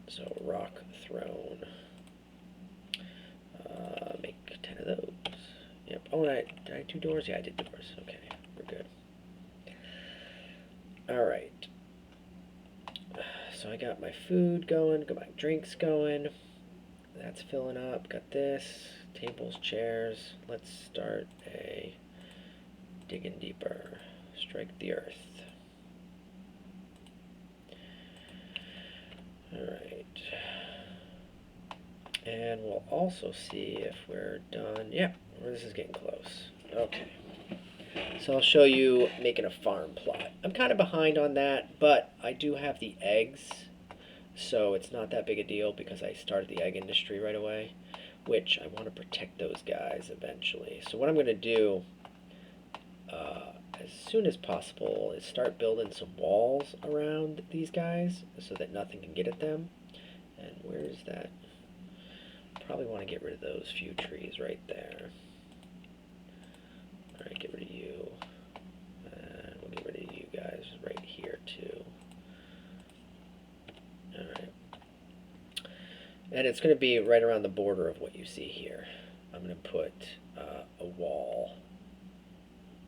So rock throne. Make 10 of those. Yep. Oh, did I do doors? Yeah, I did doors. Okay, we're good. Alright. So I got my food going, got my drinks going. That's filling up. Got this. Tables, chairs. Let's start a digging deeper. Strike the earth. Alright. And we'll also see if we're done. Yeah, this is getting close. Okay. So I'll show you making a farm plot. I'm kind of behind on that, but I do have the eggs, so it's not that big a deal because I started the egg industry right away, which I want to protect those guys eventually. So what I'm going to do as soon as possible is start building some walls around these guys so that nothing can get at them. And where is that? Probably want to get rid of those few trees right there. Alright, get rid of you. And we'll get rid of you guys right here too. Alright. And it's going to be right around the border of what you see here. I'm going to put a wall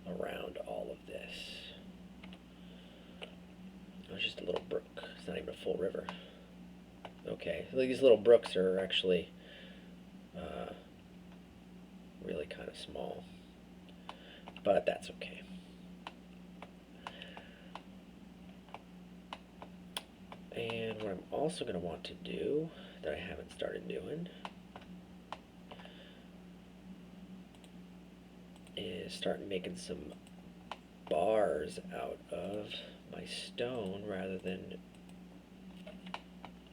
around all of this. Oh, it's just a little brook. It's not even a full river. Okay, so these little brooks are actually really kind of small, but that's okay. And what I'm also going to want to do that I haven't started doing is start making some bars out of my stone rather than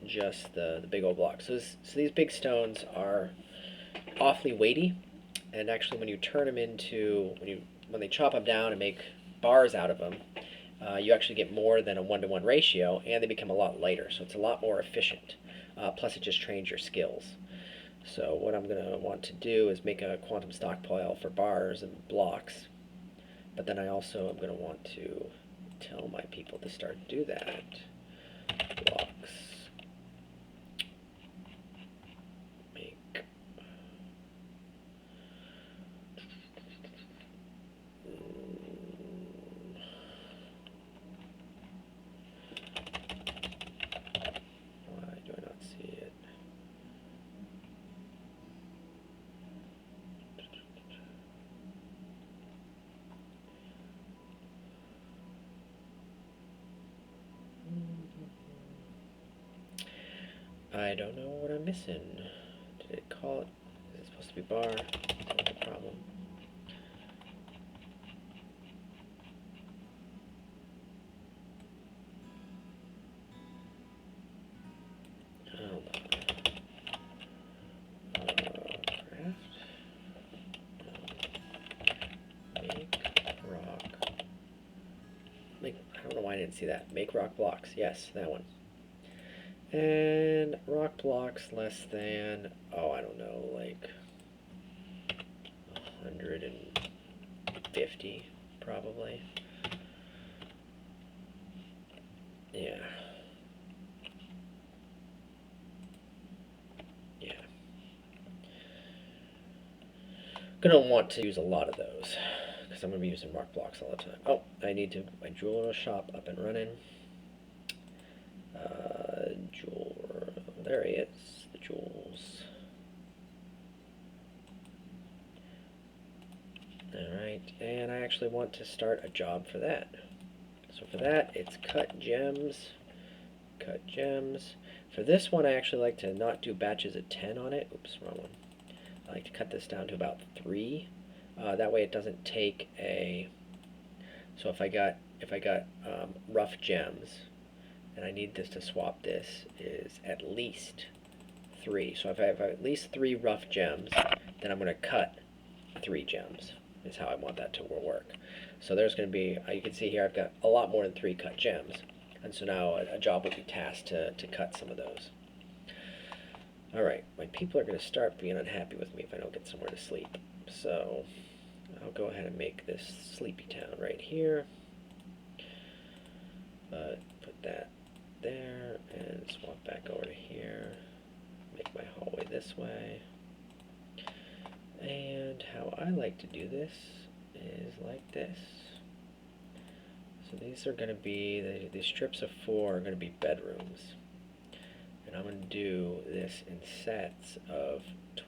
just the big old blocks. So these big stones are awfully weighty, and actually when you turn them into, when they chop them down and make bars out of them, you actually get more than a 1-to-1 ratio, and they become a lot lighter, so it's a lot more efficient. Plus it just trains your skills. So what I'm going to want to do is make a quantum stockpile for bars and blocks, but then I also am going to want to tell my people to start to do that. Blocks. Make. Why do I not see it? I don't know what I'm missing. Did it call it? Is it supposed to be bar? That's not the problem. Hold on. Craft. No. I don't know why I didn't see that. Make rock blocks. Yes, that one. And rock blocks less than, oh, I don't know, like 150 probably. Yeah. Yeah. Gonna want to use a lot of those because I'm gonna be using rock blocks all the time. Oh, I need to my jeweler shop up and running. Jeweler, there he is. The jewels. All right, and I actually want to start a job for that. So for that, it's cut gems. Cut gems. For this one, I actually like to not do batches of 10 on it. Oops, wrong one. I like to cut this down to about 3. That way it doesn't take a... So if I got rough gems, and I need this to swap this, is at least 3. So if I have at least 3 rough gems, then I'm going to cut 3 gems, is how I want that to work. So there's going to be, you can see here I've got a lot more than 3 cut gems. And so now a job will be tasked to cut some of those. Alright, my people are going to start being unhappy with me if I don't get somewhere to sleep. So I'll go ahead and make this sleepy town right here. Put that there and swap back over to here. Make my hallway this way. And how I like to do this is like this. So these are going to be, these strips of 4 are going to be bedrooms. And I'm going to do this in sets of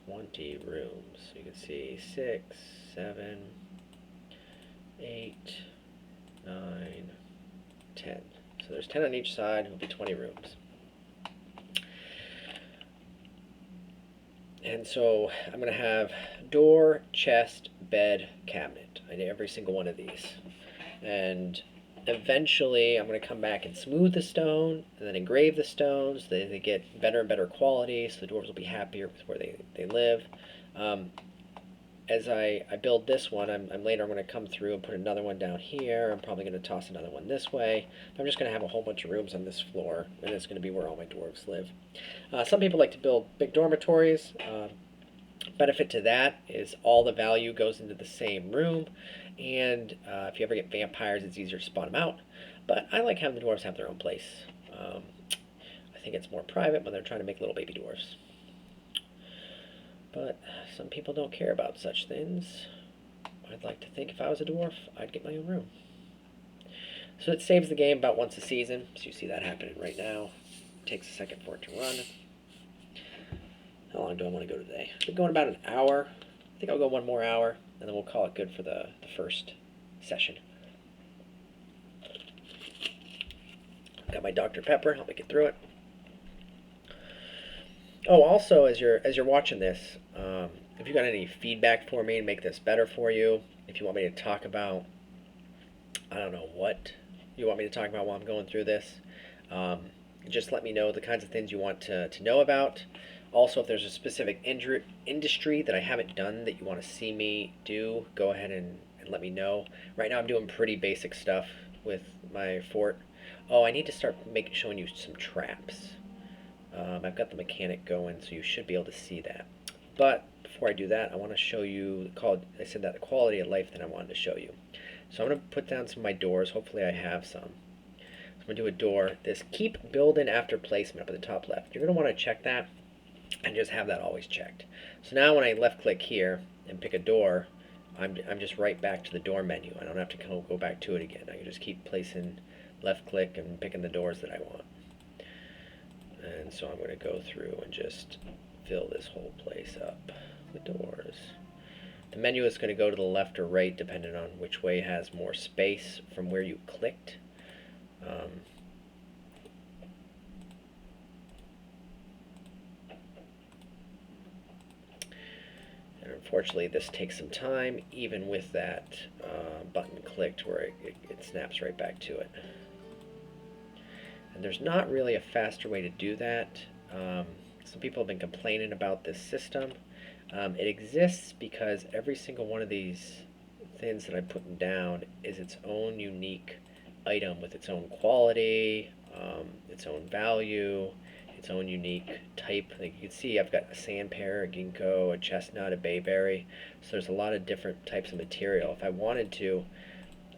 20 rooms. So you can see 6, 7, 8, 9, 10. So there's 10 on each side, it'll be 20 rooms. And so I'm going to have door, chest, bed, cabinet. I need every single one of these. And eventually I'm going to come back and smooth the stone and then engrave the stones. They get better and better quality, so the dwarves will be happier with where they live. As I build this one, I'm later I'm going to come through and put another one down here. I'm probably going to toss another one this way. I'm just going to have a whole bunch of rooms on this floor, and it's going to be where all my dwarves live. Some people like to build big dormitories. Benefit to that is all the value goes into the same room, and if you ever get vampires, it's easier to spawn them out. But I like having the dwarves have their own place. I think it's more private when they're trying to make little baby dwarves. But some people don't care about such things. I'd like to think if I was a dwarf, I'd get my own room. So it saves the game about once a season, so you see that happening right now. It takes a second for it to run. How long do I want to go today? We're going about an hour. I think I'll go one more hour, and then we'll call it good for the first session. Got my Dr. Pepper, help me get through it. Oh, also, as you're watching this, if you got any feedback for me to make this better for you, if you want me to talk about, I don't know what you want me to talk about while I'm going through this, just let me know the kinds of things you want to know about. Also, if there's a specific industry that I haven't done that you want to see me do, go ahead and let me know. Right now I'm doing pretty basic stuff with my fort. Oh, I need to start showing you some traps. I've got the mechanic going, so you should be able to see that. But before I do that, I want to show you, I said that the quality of life that I wanted to show you. So I'm going to put down some of my doors. Hopefully I have some. So I'm going to do a door. This keep building after placement up at the top left. You're going to want to check that and just have that always checked. So now when I left click here and pick a door, I'm just right back to the door menu. I don't have to go back to it again. I can just keep placing left click and picking the doors that I want. And so I'm going to go through and just fill this whole place up with doors. The menu is going to go to the left or right depending on which way has more space from where you clicked. And unfortunately this takes some time even with that button clicked where it snaps right back to it. And there's not really a faster way to do that. Some people have been complaining about this system. It exists because every single one of these things that I'm putting down is its own unique item with its own quality, its own value, its own unique type. Like you can see, I've got a sandpear, a ginkgo, a chestnut, a bayberry. So there's a lot of different types of material. If I wanted to,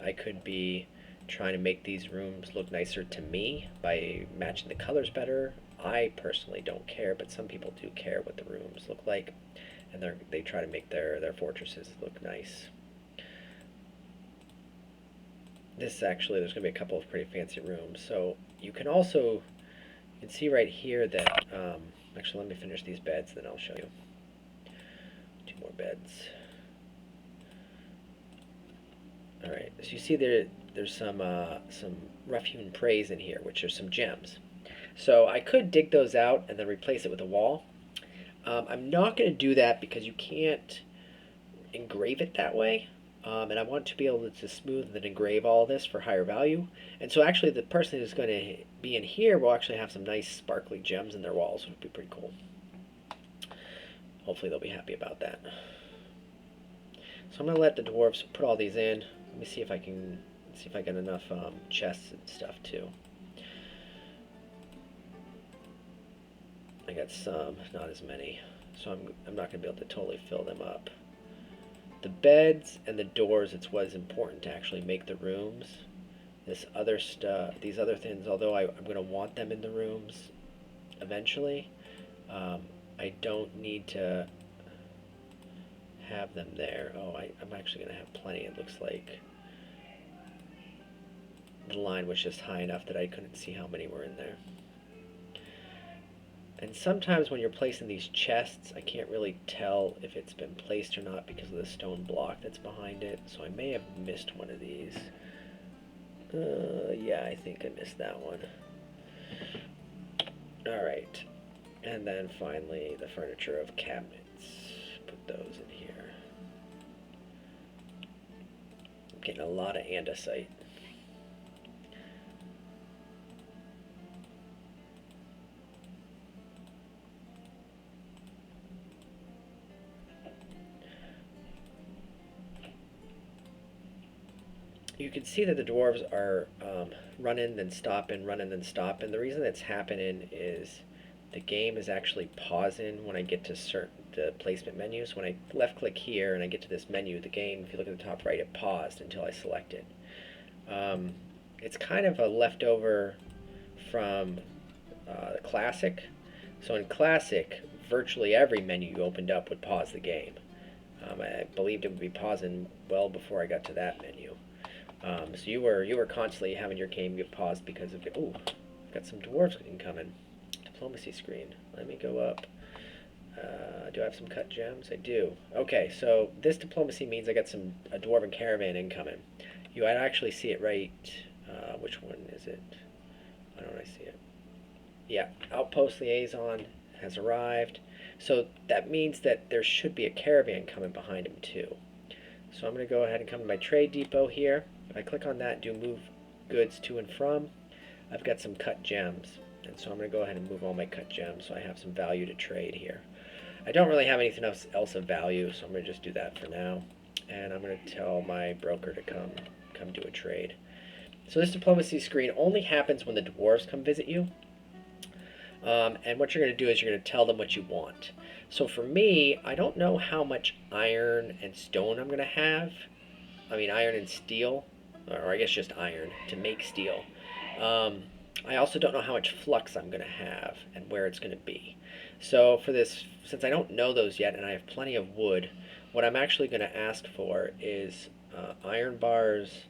I could be trying to make these rooms look nicer to me by matching the colors better. I personally don't care, but some people do care what the rooms look like, and they try to make their fortresses look nice. This actually, there's going to be a couple of pretty fancy rooms. So you can also, you can see right here that, actually let me finish these beds, then I'll show you. 2 more beds. Alright, so you see there's some rough-hewn praise in here, which are some gems. So I could dig those out and then replace it with a wall. I'm not going to do that because you can't engrave it that way. And I want to be able to smooth and engrave all this for higher value. And so actually the person who's going to be in here will actually have some nice sparkly gems in their walls, which would be pretty cool. Hopefully they'll be happy about that. So I'm going to let the dwarves put all these in. Let me see if I get enough chests and stuff too. I got some, not as many. So I'm not going to be able to totally fill them up. The beds and the doors, it's what is important to actually make the rooms. This other stuff, these other things, although I'm going to want them in the rooms eventually, I don't need to have them there. Oh, I'm actually going to have plenty, it looks like. The line was just high enough that I couldn't see how many were in there. And sometimes when you're placing these chests, I can't really tell if it's been placed or not because of the stone block that's behind it. So I may have missed one of these. Yeah, I think I missed that one. Alright. And then finally, the furniture of cabinets. Put those in here. I'm getting a lot of andesite. You can see that the dwarves are running then stopping, running then stopping. The reason that's happening is the game is actually pausing when I get to the placement menus. When I left click here and I get to this menu, the game, if you look at the top right, it paused until I select it. It's kind of a leftover from the classic. So in classic, virtually every menu you opened up would pause the game. I believed it would be pausing well before I got to that menu. So you were constantly having your game get paused because of, ooh, I've got some dwarves incoming. Diplomacy screen. Let me go up. Do I have some cut gems? I do. Okay, so this diplomacy means I got a dwarven caravan incoming. You would actually see it right. Which one is it? Why don't I see it? Yeah, outpost liaison has arrived. So that means that there should be a caravan coming behind him too. So I'm going to go ahead and come to my trade depot here. If I click on that, do move goods to and from, I've got some cut gems. And so I'm going to go ahead and move all my cut gems so I have some value to trade here. I don't really have anything else of value, so I'm going to just do that for now. And I'm going to tell my broker to come do a trade. So this diplomacy screen only happens when the dwarves come visit you. And what you're going to do is you're going to tell them what you want. So for me, I don't know how much iron and stone I'm going to have. I mean iron and steel, or I guess just iron, to make steel. I also don't know how much flux I'm going to have and where it's going to be. So for this, since I don't know those yet and I have plenty of wood, what I'm actually going to ask for is iron bars,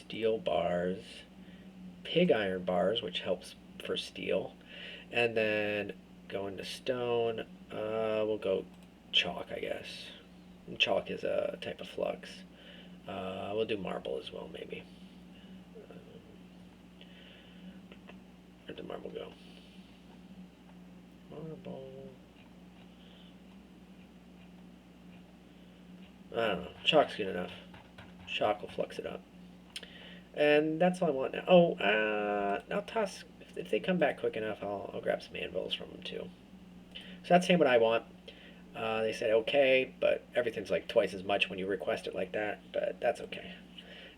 steel bars, pig iron bars, which helps for steel, and then going to stone, we'll go chalk, I guess. And chalk is a type of flux. We'll do marble as well, maybe. Where'd the marble go? Marble. I don't know. Chalk's good enough. Chalk will flux it up. And that's all I want now. Oh, I'll toss, if they come back quick enough, I'll grab some anvils from them too. So that's saying what I want. They said okay, but everything's like twice as much when you request it like that, but that's okay.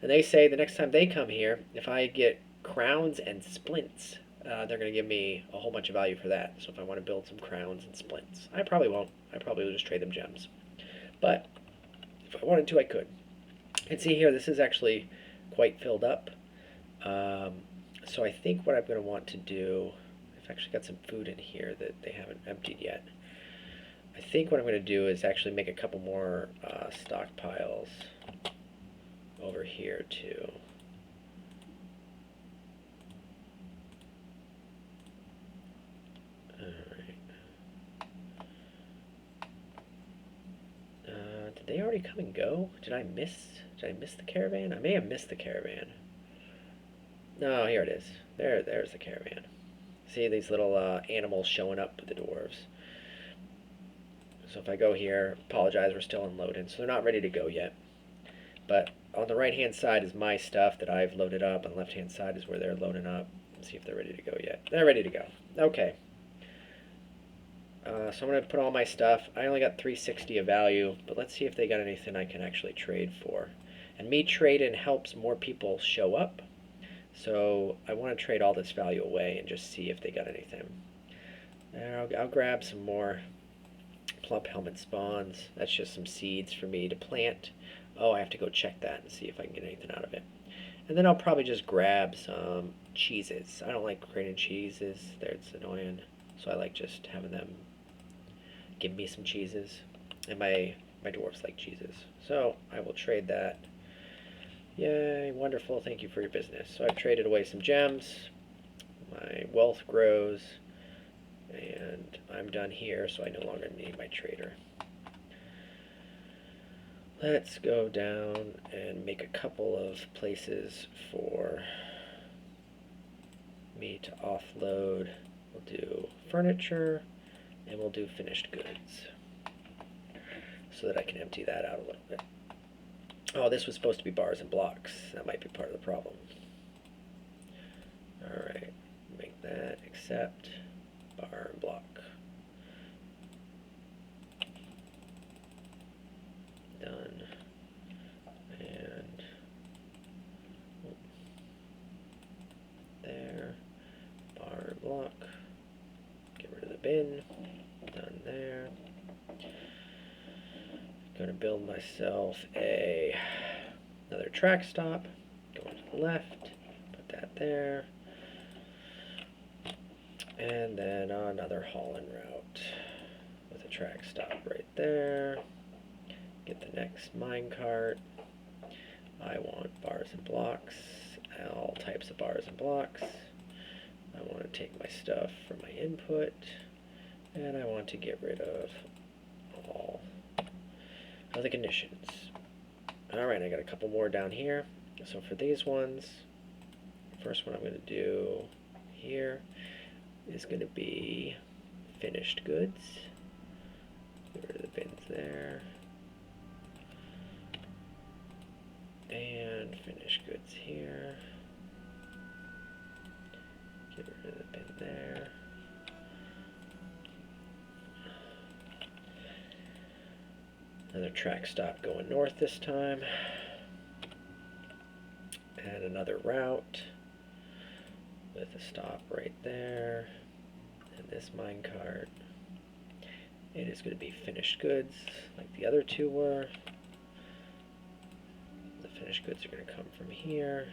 And they say the next time they come here, if I get crowns and splints, they're going to give me a whole bunch of value for that. So if I want to build some crowns and splints, I probably won't. I probably will just trade them gems. But if I wanted to, I could. And see here, this is actually quite filled up. So I think what I'm going to want to do, I've actually got some food in here that they haven't emptied yet. I think what I'm going to do is actually make a couple more stockpiles over here too. Alright. Did they already come and go? Did I miss the caravan? I may have missed the caravan. No, here it is. There's the caravan. See these little animals showing up with the dwarves. So if I go here, apologize, we're still unloading, so they're not ready to go yet. But on the right hand side is my stuff that I've loaded up, on the left hand side is where they're loading up. Let's see if they're ready to go yet. They're ready to go. Okay. So I'm going to put all my stuff. I only got 360 of value, but let's see if they got anything I can actually trade for. And me trading helps more people show up. So I want to trade all this value away and just see if they got anything. And I'll grab some more plump helmet spawns. That's just some seeds for me to plant. Oh, I have to go check that and see if I can get anything out of it. And then I'll probably just grab some cheeses. I don't like creating cheeses. It's annoying. So I like just having them give me some cheeses. And my dwarves like cheeses. So I will trade that. Yay, wonderful. Thank you for your business. So I've traded away some gems. My wealth grows. And I'm done here, so I no longer need my trader. Let's go down and make a couple of places for me to offload. We'll do furniture, and we'll do finished goods, so that I can empty that out a little bit. Oh, this was supposed to be bars and blocks. That might be part of the problem. Alright, make that accept bar and block. Done. And there. Bar and block. Get rid of the bin. Done there. Gonna build myself another track stop. Going to the left. Put that there. And then another hauling route with a track stop right there. Get the next minecart. I want bars and blocks, all types of bars and blocks. I want to take my stuff from my input, and I want to get rid of all of the conditions. Alright, I got a couple more down here. So for these ones, the first one I'm going to do here is going to be finished goods. Get rid of the bins there. And finished goods here. Get rid of the bin there. Another track stop going north this time. And another route with a stop right there. And this minecart. It is going to be finished goods like the other two were. The finished goods are going to come from here.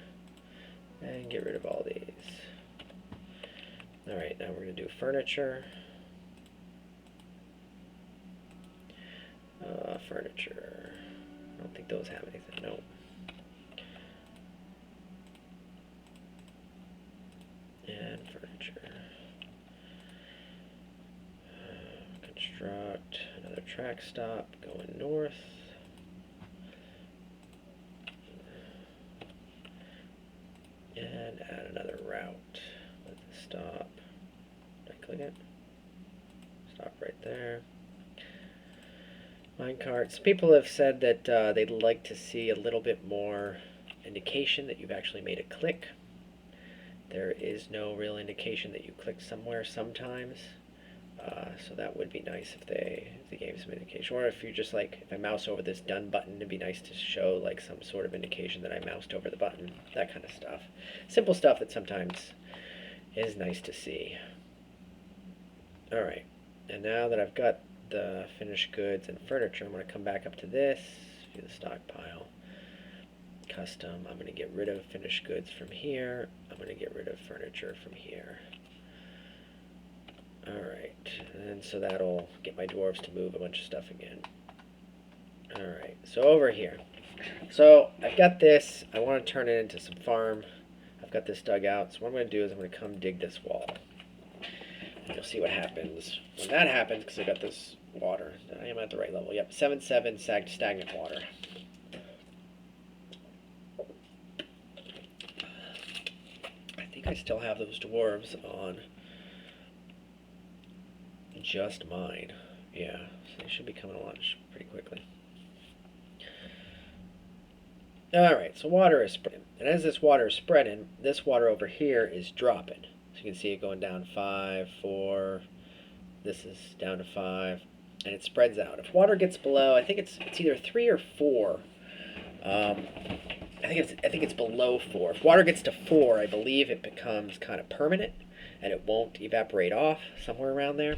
And get rid of all these. Alright, now we're going to do furniture. Furniture. I don't think those have anything. Nope. And furniture. Construct another track stop going north. And add another route with a stop. Did I click it? Stop right there. Minecarts. People have said that they'd like to see a little bit more indication that you've actually made a click. There is no real indication that you clicked somewhere sometimes. So that would be nice if the gave some indication. Or if you just like, if I mouse over this done button, it'd be nice to show like some sort of indication that I moused over the button. That kind of stuff. Simple stuff that sometimes is nice to see. Alright, and now that I've got the finished goods and furniture, I'm going to come back up to this, view the stockpile, custom. I'm going to get rid of finished goods from here. I'm going to get rid of furniture from here. Alright, and so that'll get my dwarves to move a bunch of stuff again. Alright, so over here. So I've got this. I want to turn it into some farm. I've got this dug out. So what I'm going to do is I'm going to come dig this wall. And you'll see what happens. When that happens, because I got this water. I am at the right level. Yep, 7-7 stagnant water. I think I still have those dwarves on just mine. Yeah, so they should be coming to lunch pretty quickly. Alright, so water is spreading. And as this water is spreading, this water over here is dropping. So you can see it going down 5, 4. This is down to 5. And it spreads out. If water gets below, I think it's either 3 or 4. I think it's below 4. If water gets to 4, I believe it becomes kind of permanent and it won't evaporate off, somewhere around there.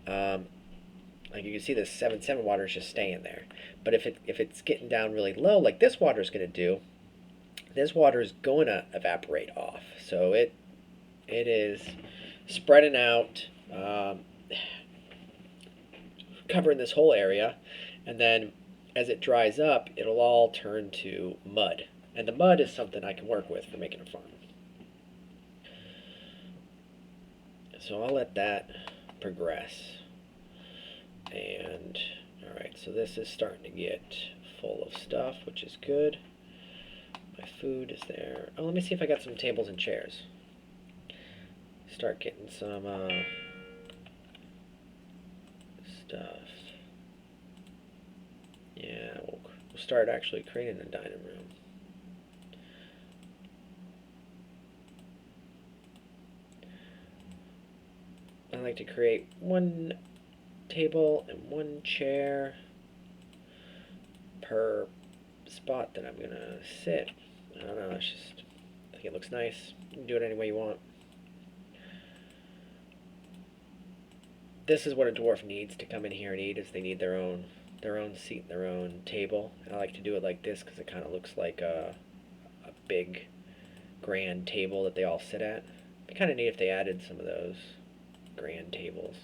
Like you can see this 7-7 water is just staying there. But if it's getting down really low, like this water is going to do, this water is going to evaporate off. So it is spreading out, covering this whole area, and then as it dries up, it'll all turn to mud. And the mud is something I can work with for making a farm. So I'll let that progress. And, alright, so this is starting to get full of stuff, which is good. My food is there. Oh, let me see if I got some tables and chairs. Start getting some stuff. Yeah, we'll start actually creating a dining room. I like to create one table and one chair per spot that I'm gonna sit. I don't know, it's just, I think it looks nice. You can do it any way you want. This is what a dwarf needs to come in here and eat, is they need their own seat, their own table. And I like to do it like this because it kind of looks like a big grand table that they all sit at. It'd be kind of neat if they added some of those grand tables.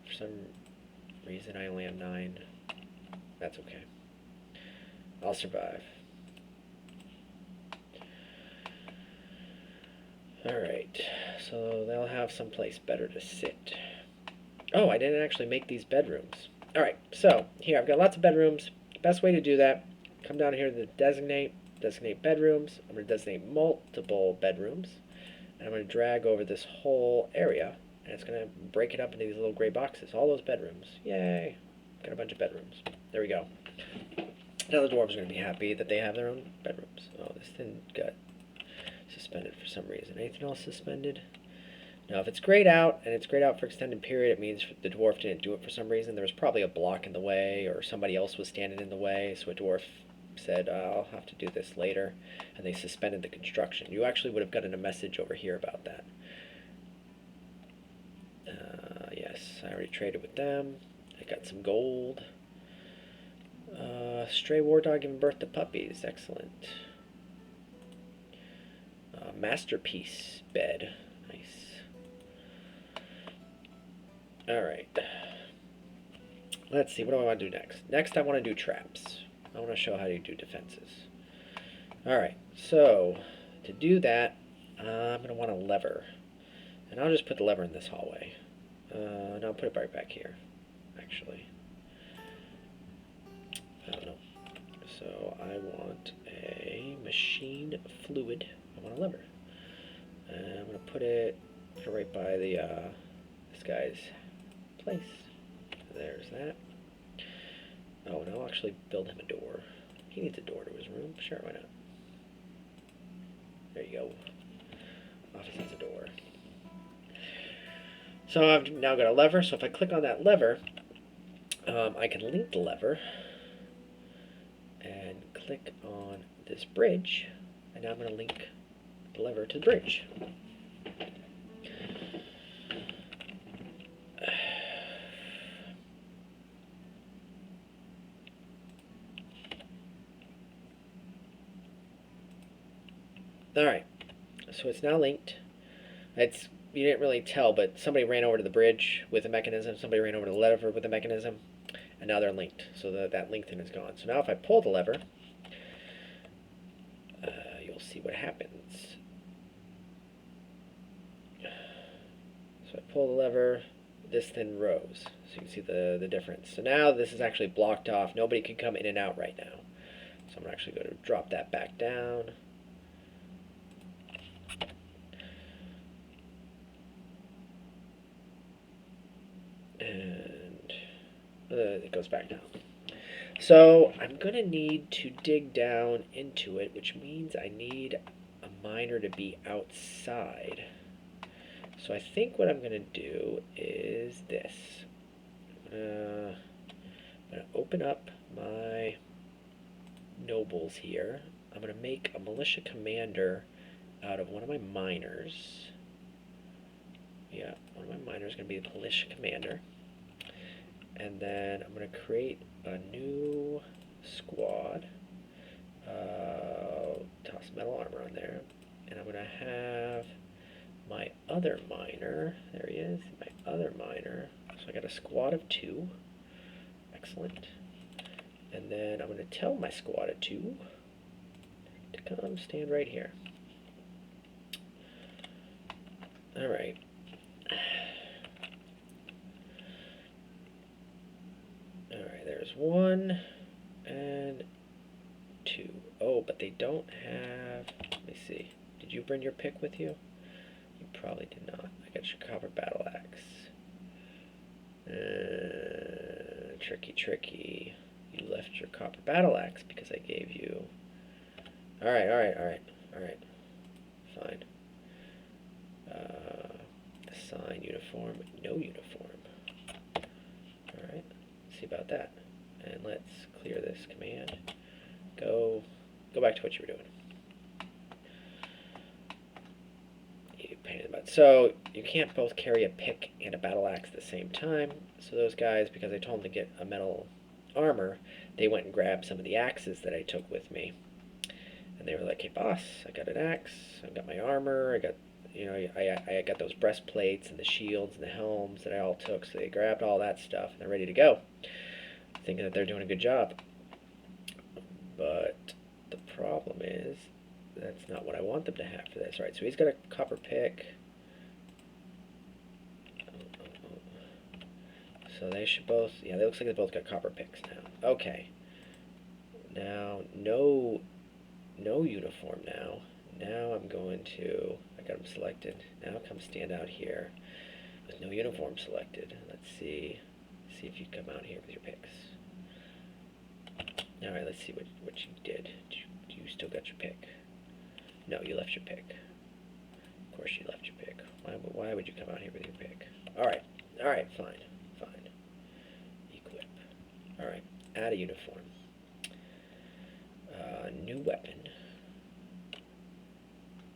For some reason I only have 9. That's okay. I'll survive. Alright, so they'll have someplace better to sit. Oh, I didn't actually make these bedrooms. Alright, so here I've got lots of bedrooms. Best way to do that, come down here to the designate bedrooms. I'm going to designate multiple bedrooms. And I'm going to drag over this whole area. And it's going to break it up into these little gray boxes. All those bedrooms. Yay. Got a bunch of bedrooms. There we go. Now the dwarves are going to be happy that they have their own bedrooms. Oh, this thing got suspended for some reason. Anything else suspended? Now, if it's grayed out, and it's grayed out for extended period, it means the dwarf didn't do it for some reason. There was probably a block in the way, or somebody else was standing in the way, so a dwarf said, I'll have to do this later, and they suspended the construction. You actually would have gotten a message over here about that. Yes, I already traded with them. I got some gold. Stray war dog giving birth to puppies. Excellent. Masterpiece bed. Nice. Alright. Let's see, what do I want to do next? Next I want to do traps. I want to show how to do defenses. Alright, so to do that, I'm going to want a lever. And I'll just put the lever in this hallway. No, I'll put it right back here, actually. I don't know. So I want a machine fluid. I want a lever. And I'm going to put it right by the this guy's place. There's that. Oh, and I'll actually build him a door. He needs a door to his room. Sure, why not? There you go. Office has a door. So I've now got a lever. So if I click on that lever, I can link the lever and click on this bridge. And now I'm going to link the lever to the bridge. Alright, so it's now linked. You didn't really tell, but somebody ran over to the bridge with a mechanism, somebody ran over to the lever with a mechanism, and now they're linked, so that link thing is gone. So now if I pull the lever, you'll see what happens. So I pull the lever, this then rose, so you can see the difference. So now this is actually blocked off. Nobody can come in and out right now. So I'm actually going to drop that back down. And it goes back down. So I'm going to need to dig down into it, which means I need a miner to be outside. So I think what I'm going to do is this. I'm going to open up my nobles here. I'm going to make a militia commander out of one of my miners. Yeah, one of my miners is going to be the militia commander. And then I'm going to create a new squad. Toss metal armor on there. And I'm going to have my other miner. There he is, my other miner. So I got a squad of 2. Excellent. And then I'm going to tell my squad of 2 to come stand right here. Alright. Alright, there's 1 and 2. Oh, but they don't have... Let me see. Did you bring your pick with you? You probably did not. I got your copper battle axe. Tricky, tricky. You left your copper battle axe because I gave you... Alright. Fine. Assign uniform. No uniform. Alright. Let's see about that. And let's clear this command. Go back to what you were doing. You pain in the butt. So you can't both carry a pick and a battle axe at the same time. So those guys, because I told them to get a metal armor, they went and grabbed some of the axes that I took with me. And they were like, "Hey boss, I got an axe, I got my armor, I got, I got those breastplates and the shields and the helms that I all took." So they grabbed all that stuff and they're ready to go, thinking that they're doing a good job. But the problem is, that's not what I want them to have for this. Right, so he's got a copper pick. So they should both, yeah, it looks like they both got copper picks now. Okay. Now, no uniform now. Now I'm going to, I got them selected. Now come stand out here with no uniform selected. Let's see if you come out here with your picks. Alright, let's see what you did. Do you still got your pick? No, you left your pick. Of course you left your pick. Why would you come out here with your pick? Alright, fine. Equip. Alright, add a uniform. New weapon.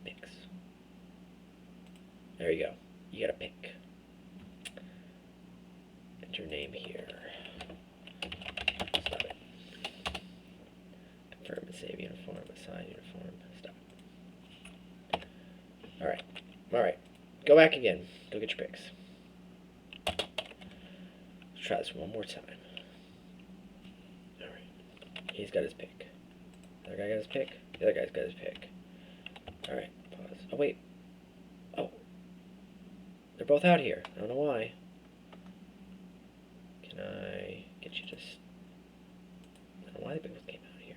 Picks. There you go. You got a pick. Enter name here. Stop it. Confirm and save uniform. Assign uniform. Stop. Alright. Go back again. Go get your picks. Let's try this one more time. Alright. He's got his pick. The other guy got his pick. The other guy's got his pick. Alright, pause. Oh, wait. Oh. They're both out here. I don't know why. Can I get you to... I don't know why they both came out here.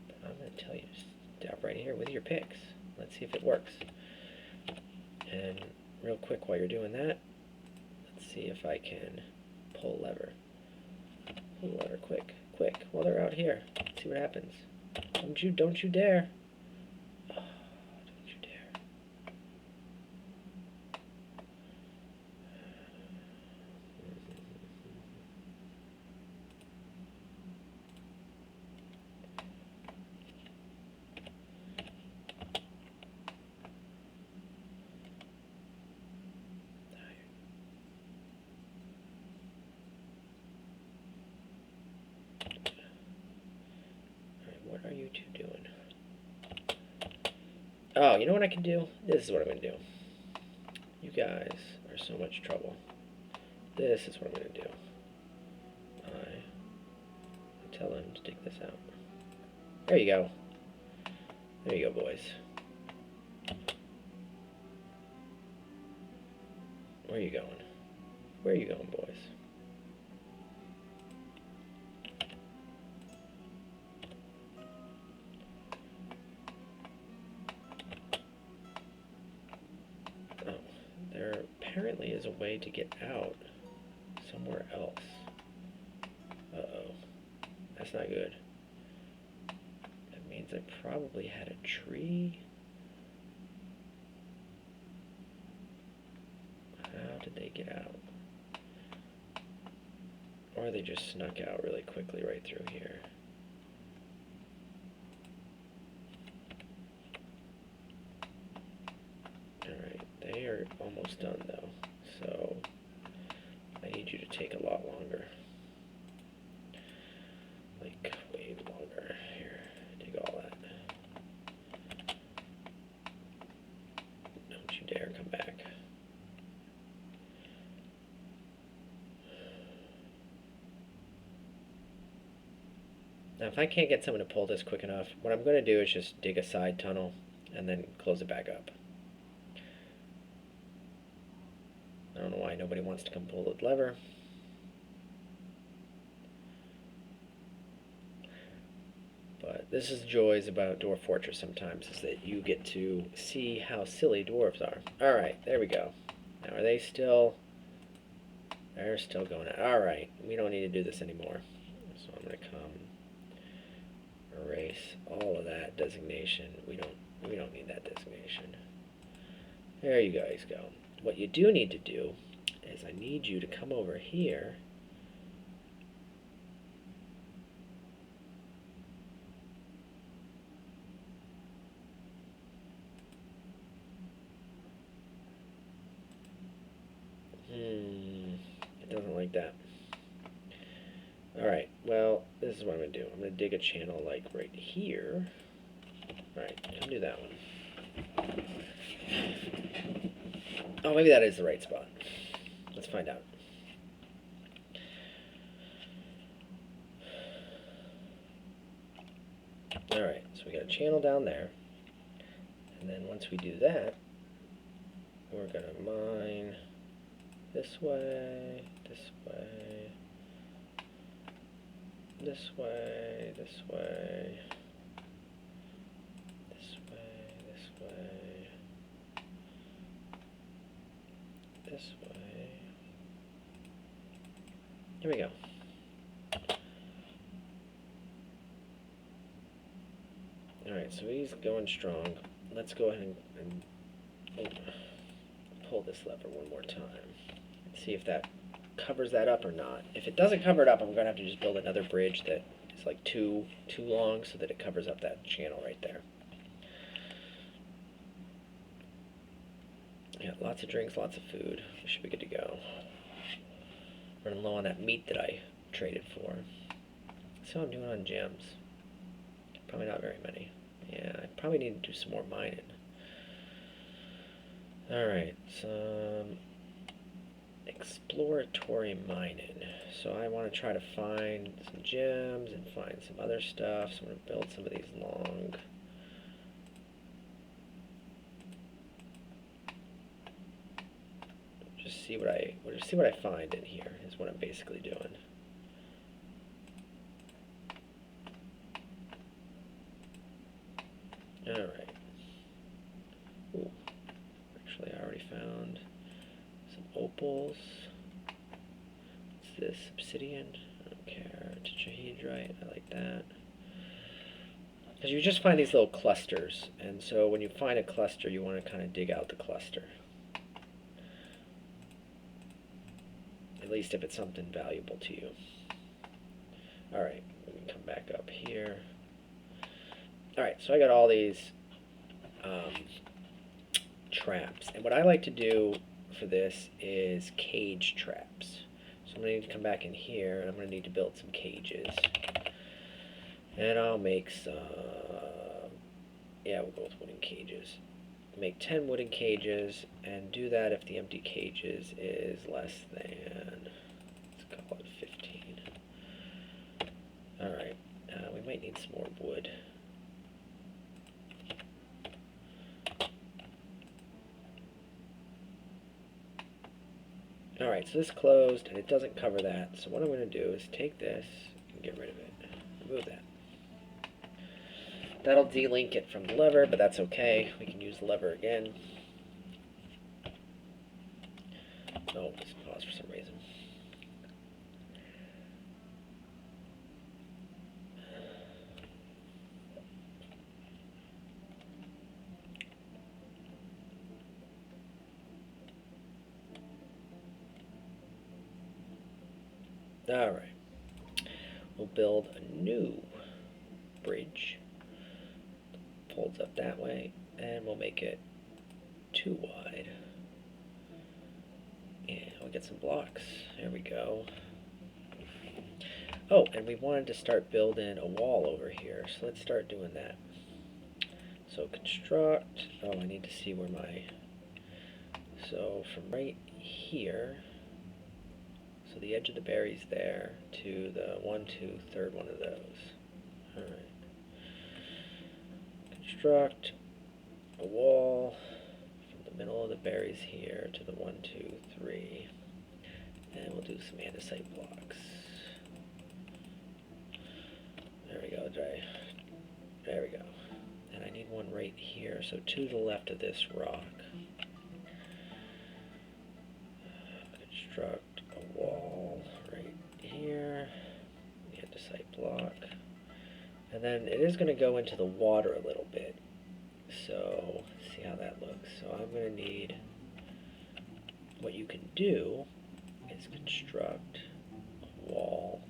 But I'm going to tell you to stop right here with your picks. Let's see if it works. And real quick while you're doing that, let's see if I can pull lever. Pull lever, quick. While they're out here. Let's see what happens. Don't you dare. Oh, don't you dare. Oh, you know what I can do? This is what I'm going to do. You guys are so much trouble. This is what I'm going to do. I tell him to dig this out. There you go. There you go, boys. Where are you going? Where are you going, boys? Oh, there apparently is a way to get out somewhere else. Uh-oh. That's not good. That means I probably had a tree. How did they get out? Or they just snuck out really quickly right through here. Alright, they are almost done though, so I need you to take a lot longer. Like, way longer. Here, dig all that. Don't you dare come back. Now, if I can't get someone to pull this quick enough, what I'm going to do is just dig a side tunnel and then close it back up. I don't know why nobody wants to come pull the lever. But this is joys about Dwarf Fortress sometimes, is that you get to see how silly dwarves are. Alright, there we go. Now are they still... They're still going out. Alright, we don't need to do this anymore. So I'm going to come erase all of that designation. We don't need that designation. There you guys go. What you do need to do is I need you to come over here it doesn't like that. Alright, well, this is what I'm going to do. I'm going to dig a channel like right here. Alright, come do that one. Oh, maybe that is the right spot. Let's find out. Alright, so we got a channel down there. And then once we do that, we're going to mine this way, this way, this way, this way, this way, this way, this way. Here we go. Alright, so he's going strong. Let's go ahead and pull this lever one more time. See if that covers that up or not. If it doesn't cover it up, I'm going to have to just build another bridge that is like too long so that it covers up that channel right there. Yeah, lots of drinks, lots of food. We should be good to go. Running low on that meat that I traded for. So I'm doing on gems. Probably not very many. Yeah, I probably need to do some more mining. Alright, some exploratory mining. So I want to try to find some gems and find some other stuff. So I'm going to build some of these long. Just see what I find in here is what I'm basically doing. Alright. Ooh. Actually, I already found some opals. What's this? Obsidian? I don't care. Tetrahedrite. I like that. Because you just find these little clusters. And so when you find a cluster, you want to kind of dig out the cluster. At least if it's something valuable to you. Alright. We can come back up here. Alright, so I got all these traps. And what I like to do for this is cage traps. So I'm going to need to come back in here, and I'm going to need to build some cages. And I'll make some Yeah, we'll go with wooden cages. Make 10 wooden cages, and do that if the empty cages is less than, let's call it 15. Alright, we might need some more wood. Alright, so this closed, and it doesn't cover that. So what I'm going to do is take this and get rid of it. Remove that. That'll delink it from the lever, but that's okay. We can use the lever again. Oh, just pause for some reason. Alright. We'll build a new bridge. Folds up that way, and we'll make it 2 wide. And we'll get some blocks. There we go. Oh, and we wanted to start building a wall over here, so let's start doing that. So construct, oh, I need to see where my, so from right here, so the edge of the berries there, to the 1, 2, third one of those. Alright. Construct a wall from the middle of the berries here to the 1, 2, 3. And we'll do some andesite blocks. There we go, Jay. There we go. And I need one right here, so to the left of this rock. Construct a wall right here. Andesite block. And then it is going to go into the water a little bit. So, see how that looks. So I'm going to need, what you can do is construct a wall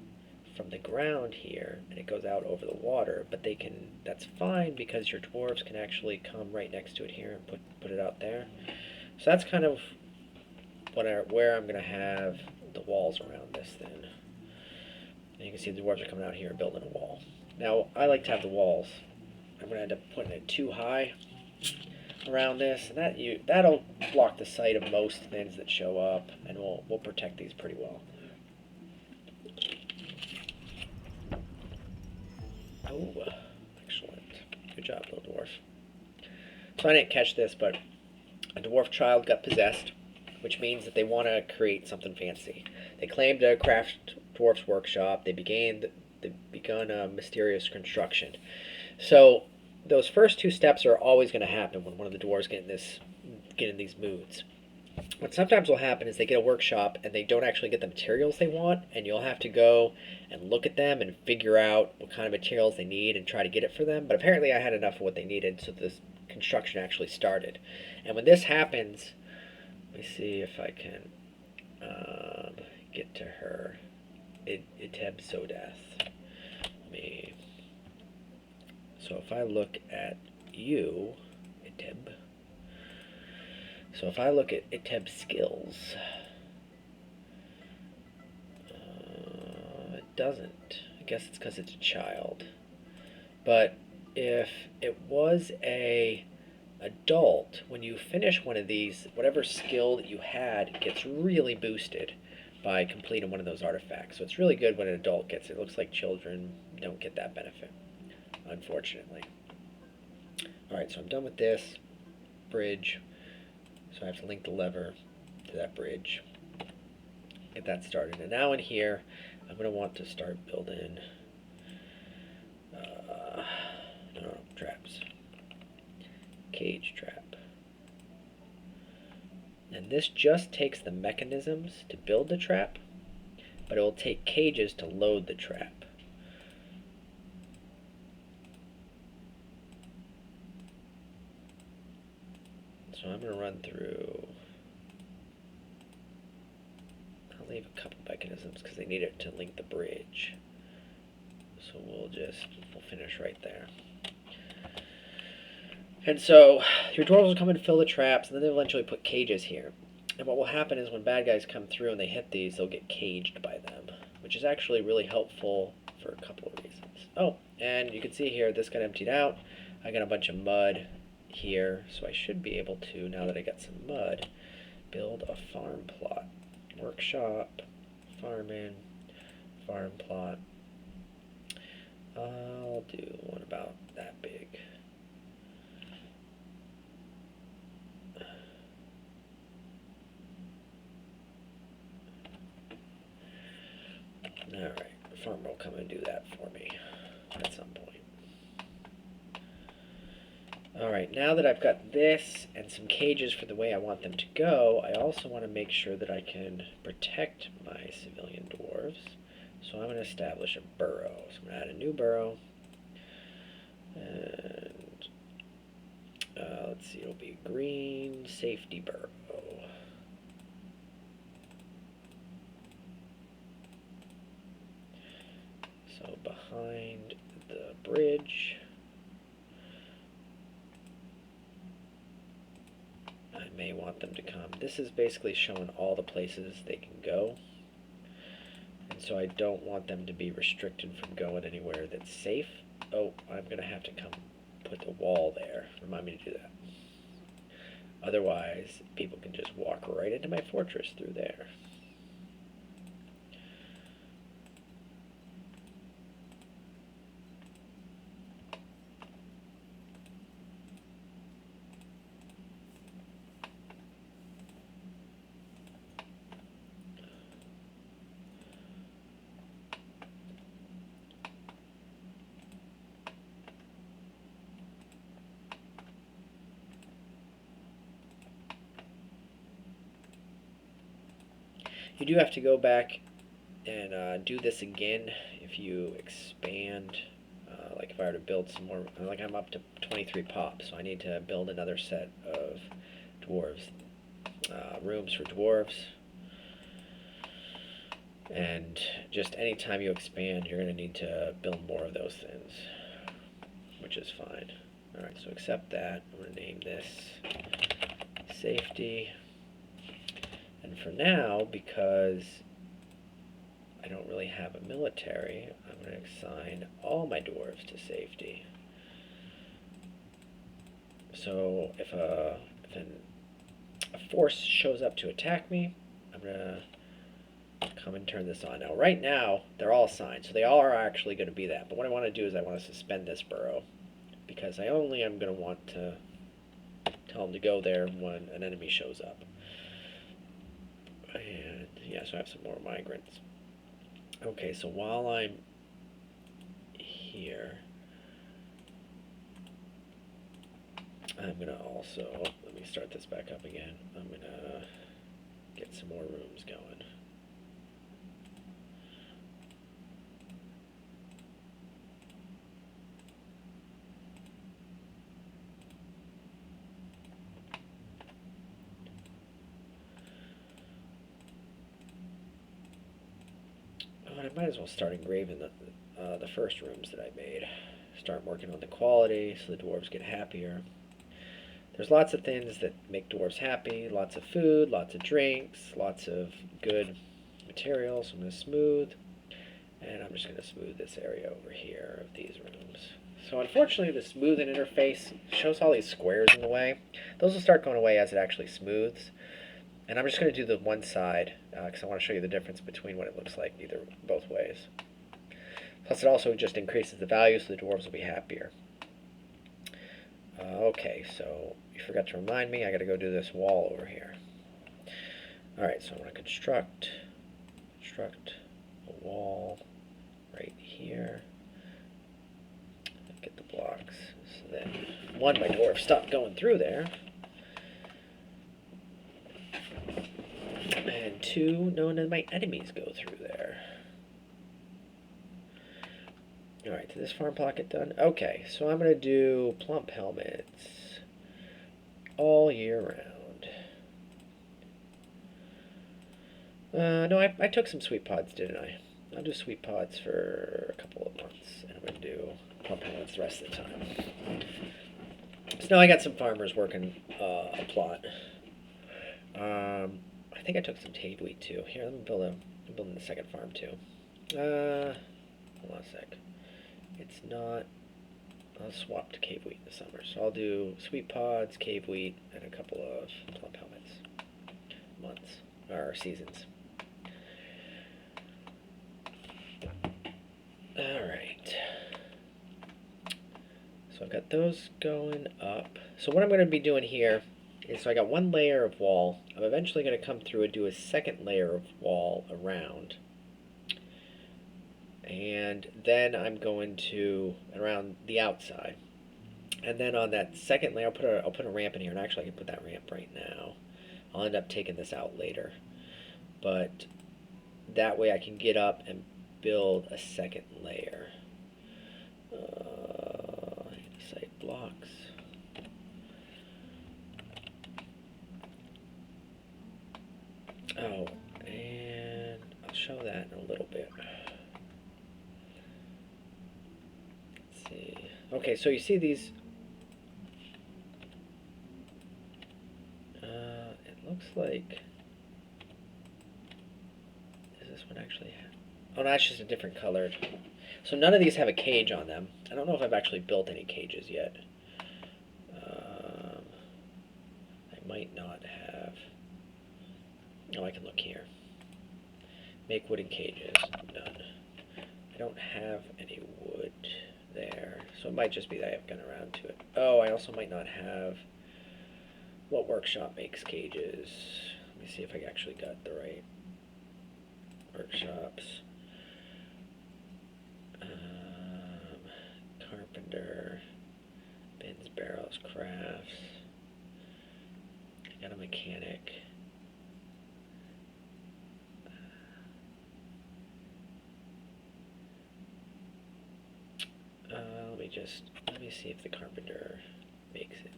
from the ground here, and it goes out over the water, but they can, that's fine because your dwarves can actually come right next to it here and put it out there. So that's kind of where I'm going to have the walls around this then. And you can see the dwarves are coming out here and building a wall. Now, I like to have the walls. I'm going to end up putting it too high around this, and that'll block the sight of most things that show up, and we'll protect these pretty well. Oh, excellent. Good job, little dwarf. So I didn't catch this, but a dwarf child got possessed, which means that they want to create something fancy. They claimed a craft dwarf's workshop. They begun a mysterious construction. So those first 2 steps are always going to happen when one of the dwarves get in these moods. What sometimes will happen is they get a workshop and they don't actually get the materials they want, and you'll have to go and look at them and figure out what kind of materials they need and try to get it for them. But apparently I had enough of what they needed, so this construction actually started. And when this happens, let me see if I can get to her. Iteb Sodath. So if I look at you, Iteb. So if I look at Iteb's skills, it doesn't. I guess it's because it's a child. But if it was a adult, when you finish one of these, whatever skill that you had gets really boosted by completing one of those artifacts. So it's really good when an adult gets it. It looks like children don't get that benefit, unfortunately. Alright, so I'm done with this bridge. So I have to link the lever to that bridge. Get that started. And now in here, I'm going to want to start building traps. Cage trap. And this just takes the mechanisms to build the trap, but it will take cages to load the trap. So I'm going to run through, I'll leave a couple mechanisms because they need it to link the bridge. So we'll finish right there. And so your dwarves will come and fill the traps, and then they'll eventually put cages here. And what will happen is when bad guys come through and they hit these, they'll get caged by them, which is actually really helpful for a couple of reasons. Oh, and you can see here, this got emptied out. I got a bunch of mud here, so I should be able to, now that I got some mud, build a farm plot. Workshop, farming, farm plot. I'll do one about that big. Alright, the farmer will come and do that for me at some point. Alright, now that I've got this and some cages for the way I want them to go, I also want to make sure that I can protect my civilian dwarves. So I'm going to establish a burrow. So I'm going to add a new burrow. And let's see, it'll be green safety burrow. So behind the bridge, I may want them to come. This is basically showing all the places they can go. And so I don't want them to be restricted from going anywhere that's safe. Oh, I'm going to have to come put the wall there. Remind me to do that. Otherwise, people can just walk right into my fortress through there. You do have to go back and do this again if you expand. Like if I were to build some more, like I'm up to 23 pops, so I need to build another set of dwarves, rooms for dwarves. And just anytime you expand, you're going to need to build more of those things, which is fine. Alright, so accept that. I'm going to name this safety. And for now, because I don't really have a military, I'm going to assign all my dwarves to safety. So if a force shows up to attack me, I'm going to come and turn this on. Now, right now, they're all assigned, so they all are actually going to be that. But what I want to do is I want to suspend this burrow, because I only am going to want to tell them to go there when an enemy shows up. And yeah, so I have some more migrants. Okay, so while I'm here, I'm going to also, let me start this back up again. I'm going to get some more rooms going. I might as well start engraving the first rooms that I made. Start working on the quality so the dwarves get happier. There's lots of things that make dwarves happy. Lots of food, lots of drinks, lots of good materials. So I'm going to smooth. And I'm just going to smooth this area over here of these rooms. So unfortunately the smoothing interface shows all these squares in the way. Those will start going away as it actually smooths. And I'm just going to do the one side because I want to show you the difference between what it looks like both ways. Plus it also just increases the value so the dwarves will be happier. Okay, so you forgot to remind me, I got to go do this wall over here. Alright, so I'm going to construct a wall right here. Get the blocks so that, one, my dwarves stop going through there. And two, none of my enemies go through there. Alright, did this farm plot get done? Okay, so I'm going to do plump helmets all year round. No, I took some sweet pods, didn't I? I'll do sweet pods for a couple of months, and I'm going to do plump helmets the rest of the time. So now I got some farmers working a plot. I think I took some tade wheat too. Here, let me I'm building the second farm too. Hold on a sec. It's not I'll swap to cave wheat in the summer. So I'll do sweet pods, cave wheat, and a couple of plum helmets. Months, or seasons. Alright. So I've got those going up. So what I'm going to be doing here is, so I got one layer of wall. I'm eventually going to come through and do a second layer of wall around. And then I'm going to, around the outside. And then on that second layer, I'll put a ramp in here. And actually I can put that ramp right now. I'll end up taking this out later. But that way I can get up and build a second layer. Site blocks. Oh, and I'll show that in a little bit. Let's see. Okay, so you see these. It looks like. Does this one actually have? Oh, no, that's just a different colored. So none of these have a cage on them. I don't know if I've actually built any cages yet. I might not have. Oh, I can look here. Make wooden cages. None. I don't have any wood there. So it might just be that I haven't gotten around to it. Oh, I also might not have. What workshop makes cages? Let me see if I actually got the right workshops. Carpenter, bins, barrels, crafts. I got a mechanic. Let me see if the carpenter makes it.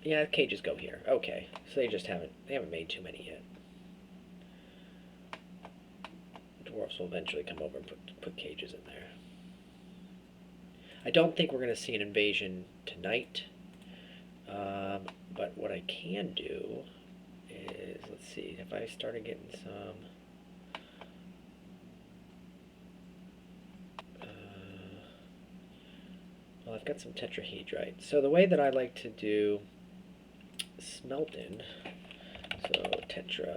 Yeah, cages go here. Okay, so they haven't made too many yet. Dwarves will eventually come over and put cages in there. I don't think we're going to see an invasion tonight, but what I can do is, let's see, if I started getting some, well, I've got some tetrahedrite. So the way that I like to do smelting, so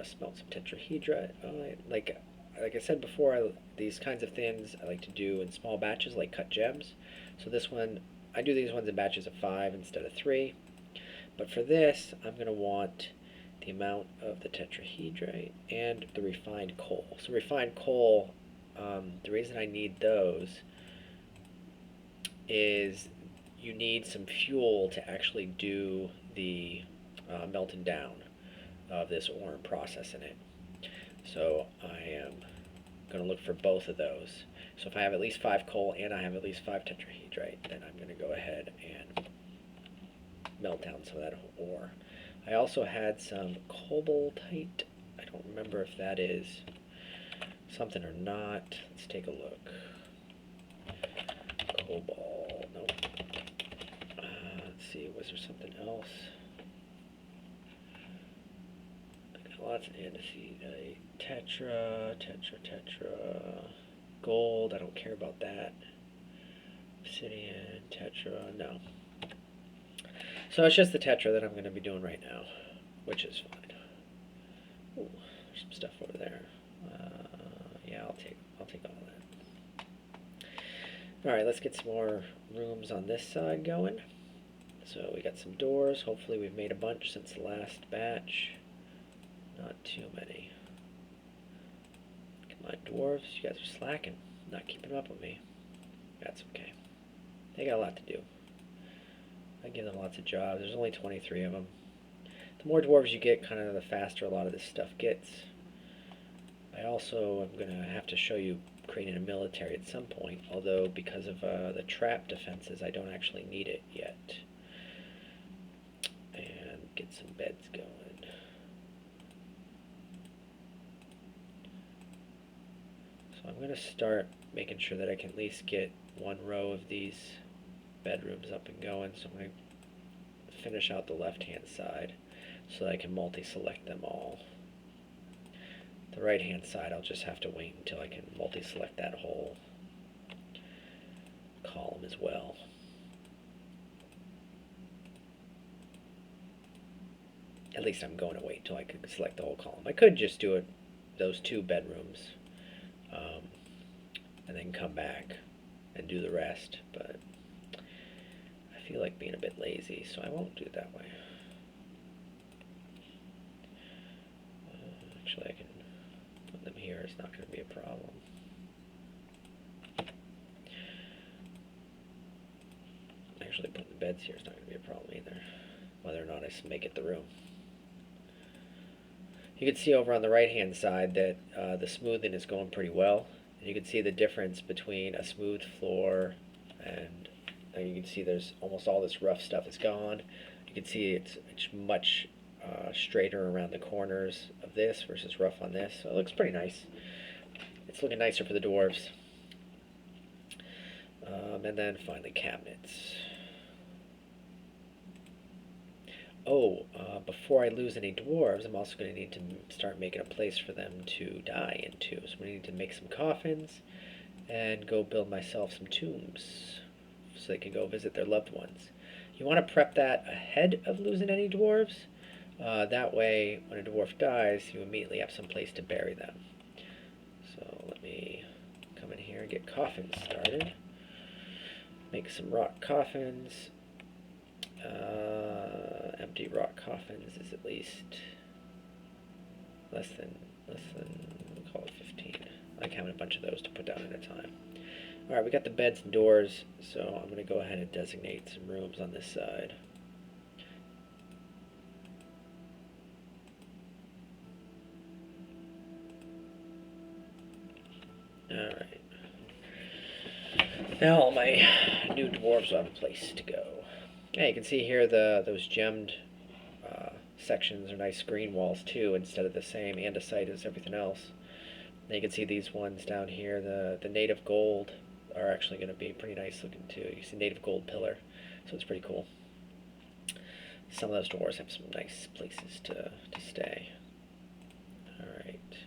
smelt some tetrahedrite. Like I said before, these kinds of things I like to do in small batches, like cut gems. So this one, I do these ones in batches of 5 instead of 3. But for this, I'm going to want the amount of the tetrahedrite and the refined coal. So refined coal, the reason I need those is you need some fuel to actually do the melting down of this ore and processing it. So I am going to look for both of those. So if I have at least 5 coal and I have at least 5 tetrahedrite, then I'm going to go ahead and melt down some of that ore. I also had some cobaltite. I don't remember if that is something or not. Let's take a look. Cobalt, nope. Let's see, was there something else? I got lots of andesite, tetra. Gold, I don't care about that. Obsidian, tetra, no. So it's just the tetra that I'm going to be doing right now, which is fine. Ooh, there's some stuff over there. Yeah, I'll take all that. All right, let's get some more rooms on this side going. So we got some doors. Hopefully we've made a bunch since the last batch. Not too many. Come on, dwarves, you guys are slacking. Not keeping up with me. That's okay. They got a lot to do. I give them lots of jobs. There's only 23 of them. The more dwarves you get, kind of the faster a lot of this stuff gets. I also am going to have to show you creating a military at some point, although because of the trap defenses, I don't actually need it yet. And get some beds going. So I'm going to start making sure that I can at least get one row of these bedrooms up and going. So I'm going to finish out the left-hand side so that I can multi-select them all. The right-hand side, I'll just have to wait until I can multi-select that whole column as well. At least I'm going to wait until I could select the whole column. I could just do it, those 2 bedrooms, and then come back and do the rest, but I feel like being a bit lazy, so I won't do it that way. Actually, I can put them here. It's not going to be a problem. Actually, putting the beds here is not going to be a problem either, whether or not I make it the room. You can see over on the right hand side that the smoothing is going pretty well. You can see the difference between a smooth floor and you can see there's almost all this rough stuff is gone. You can see it's much straighter around the corners of this versus rough on this. So it looks pretty nice. It's looking nicer for the dwarves. And then finally cabinets. Before I lose any dwarves, I'm also going to need to start making a place for them to die into. So we need to make some coffins and go build myself some tombs so they can go visit their loved ones. You want to prep that ahead of losing any dwarves. That way, when a dwarf dies, you immediately have some place to bury them. So let me come in here and get coffins started. Make some rock coffins. Empty rock coffins is at least less than we'll call it 15. I like having a bunch of those to put down at a time. Alright, we got the beds and doors, so I'm going to go ahead and designate some rooms on this side. Alright. Now all my new dwarves will have a place to go. Yeah, you can see here those gemmed sections are nice green walls too, instead of the same andesite as everything else. And you can see these ones down here, the native gold, are actually going to be pretty nice looking too. You see native gold pillar, so it's pretty cool. Some of those doors have some nice places to stay. Alright.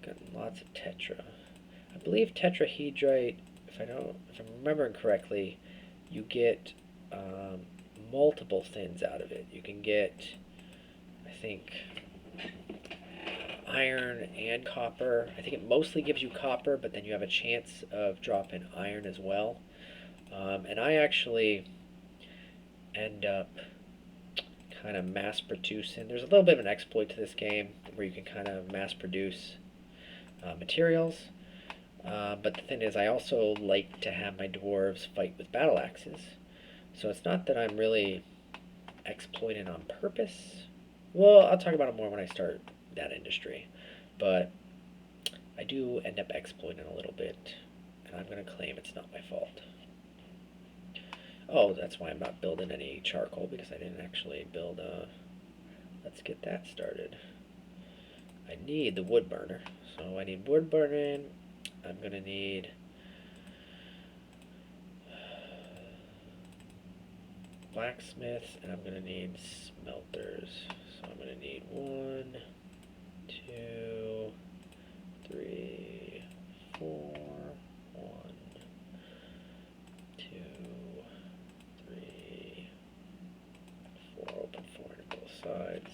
Got lots of tetra. I believe tetrahedrite, if I'm remembering correctly, you get multiple things out of it. You can get, I think, iron and copper. I think it mostly gives you copper, but then you have a chance of dropping iron as well. And I actually end up kind of mass producing. There's a little bit of an exploit to this game where you can kind of mass produce materials. But the thing is, I also like to have my dwarves fight with battle axes. So it's not that I'm really exploiting on purpose. Well, I'll talk about it more when I start that industry. But I do end up exploiting a little bit, and I'm going to claim it's not my fault. Oh, that's why I'm not building any charcoal, because I didn't actually build a... Let's get that started. I need the wood burner. So I need wood burning. I'm going to need... blacksmiths, and I'm going to need smelters. So I'm going to need 1, 2, 3, 4, 1, 2, 3, 4, open 4 on both sides.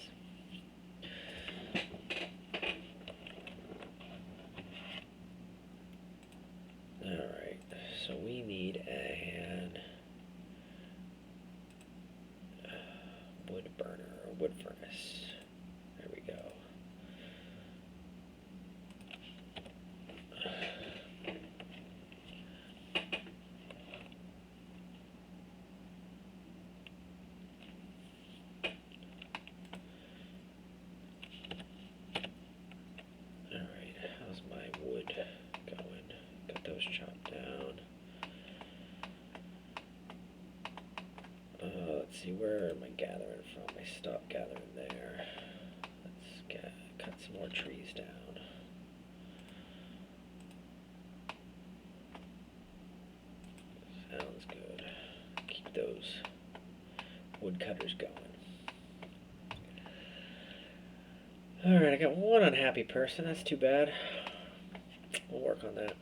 Alright, so we need an wood burner or wood furnace. There we go. Alright, how's my wood going? Got those chopped down. Let's see, where am I gathering from? I stopped gathering there. Let's cut some more trees down. Sounds good. Keep those woodcutters going. Alright, I got one unhappy person. That's too bad. We'll work on that.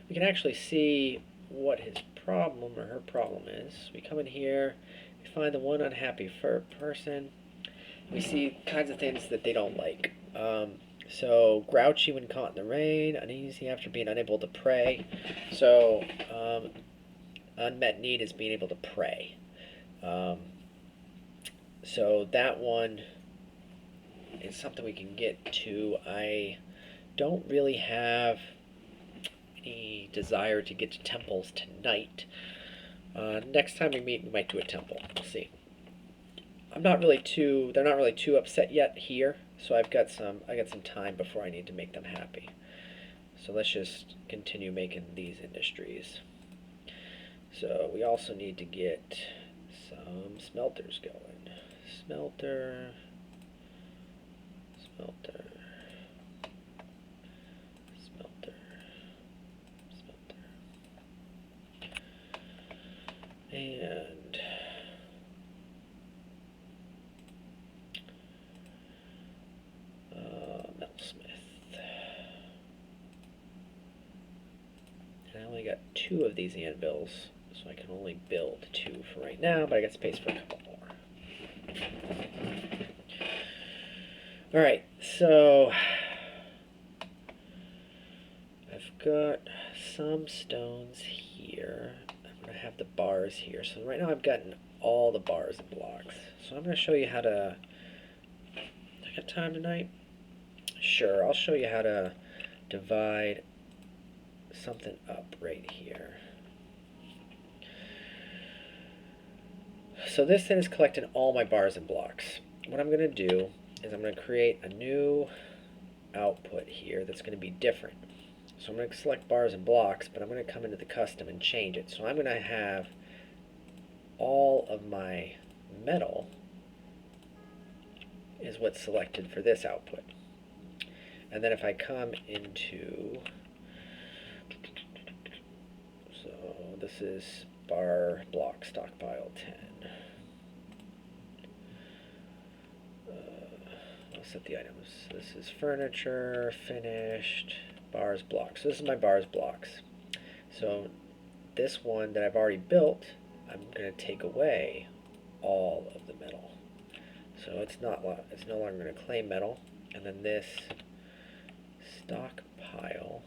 we can actually see what his problem or her problem is. We come in here, we find the one unhappy person. We see kinds of things that they don't like. So grouchy when caught in the rain, uneasy after being unable to pray. So unmet need is being able to pray. So that one is something we can get to. I don't really have any desire to get to temples tonight. Next time we meet, we might do a temple. We'll see. They're not really too upset yet here, so I got some time before I need to make them happy. So let's just continue making these industries. So we also need to get some smelters going. Smelter. And metalsmith. And I only got 2 of these anvils, so I can only build 2 for right now, but I got space for a couple more. Alright, so I've got some stones here. I'm going to have the bars here. So right now I've gotten all the bars and blocks. So I'm going to show you how to... I got time tonight? Sure, I'll show you how to divide something up right here. So this thing is collecting all my bars and blocks. What I'm going to do is I'm going to create a new output here that's going to be different. So I'm going to select bars and blocks, but I'm going to come into the custom and change it. So I'm going to have all of my metal is what's selected for this output. And then if I come into, so this is bar block stockpile 10. I'll set the items. This is furniture, finished, bars, blocks. So this is my bars, blocks. So this one that I've already built, I'm going to take away all of the metal. So it's no longer going to claim metal. And then this stockpile,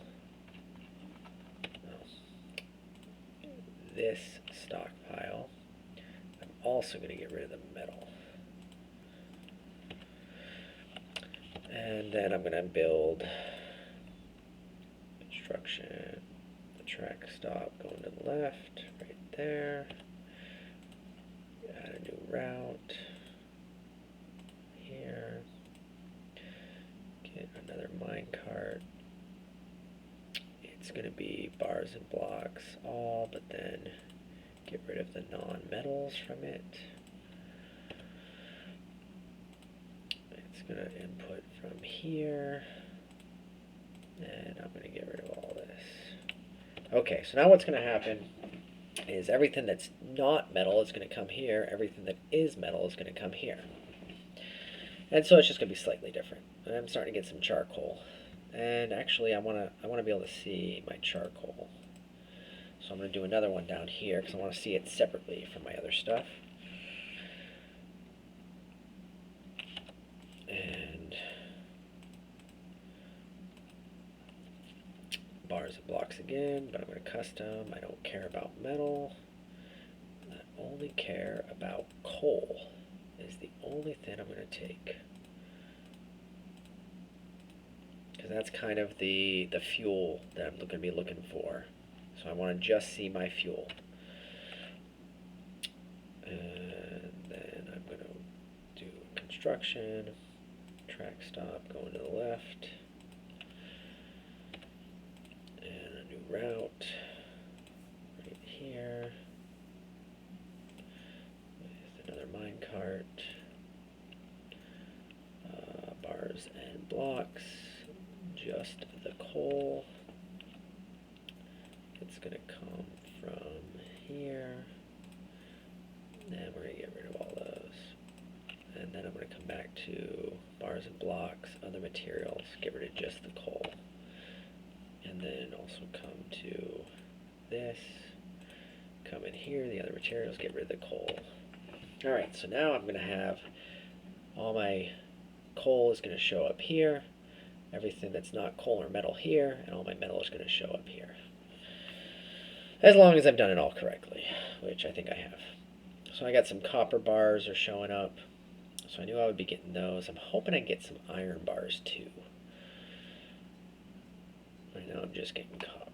I'm also going to get rid of the metal. And then I'm going to build construction, the track stop going to the left, right there. Add a new route here. Get another minecart. It's going to be bars and blocks all, but then get rid of the non-metals from it. It's going to input from here, and I'm going to get rid of all this. Okay, so now what's going to happen is everything that's not metal is going to come here, everything that is metal is going to come here. And so it's just going to be slightly different. And I'm starting to get some charcoal. And actually I want to be able to see my charcoal. So I'm going to do another one down here because I want to see it separately from my other stuff. And bars and blocks again, but I'm going to custom. I don't care about metal. I only care about coal. Is the only thing I'm going to take. Because that's kind of the fuel that I'm going to be looking for. So I want to just see my fuel. And then I'm going to do construction, track stop going to the left, and a new route right here. Another minecart, bars and blocks, just the coal. It's going to come from here, and we're going to get rid of all those. And then I'm going to come back to bars and blocks, other materials, get rid of just the coal. And And then also come to this, come in here, the other materials, get rid of the coal. Alright, so now I'm going to have all my coal is going to show up here, everything that's not coal or metal here, and all my metal is going to show up here. As long as I've done it all correctly, which I think I have. So I got some copper bars are showing up, so I knew I would be getting those. I'm hoping I get some iron bars too. Right now I'm just getting copper.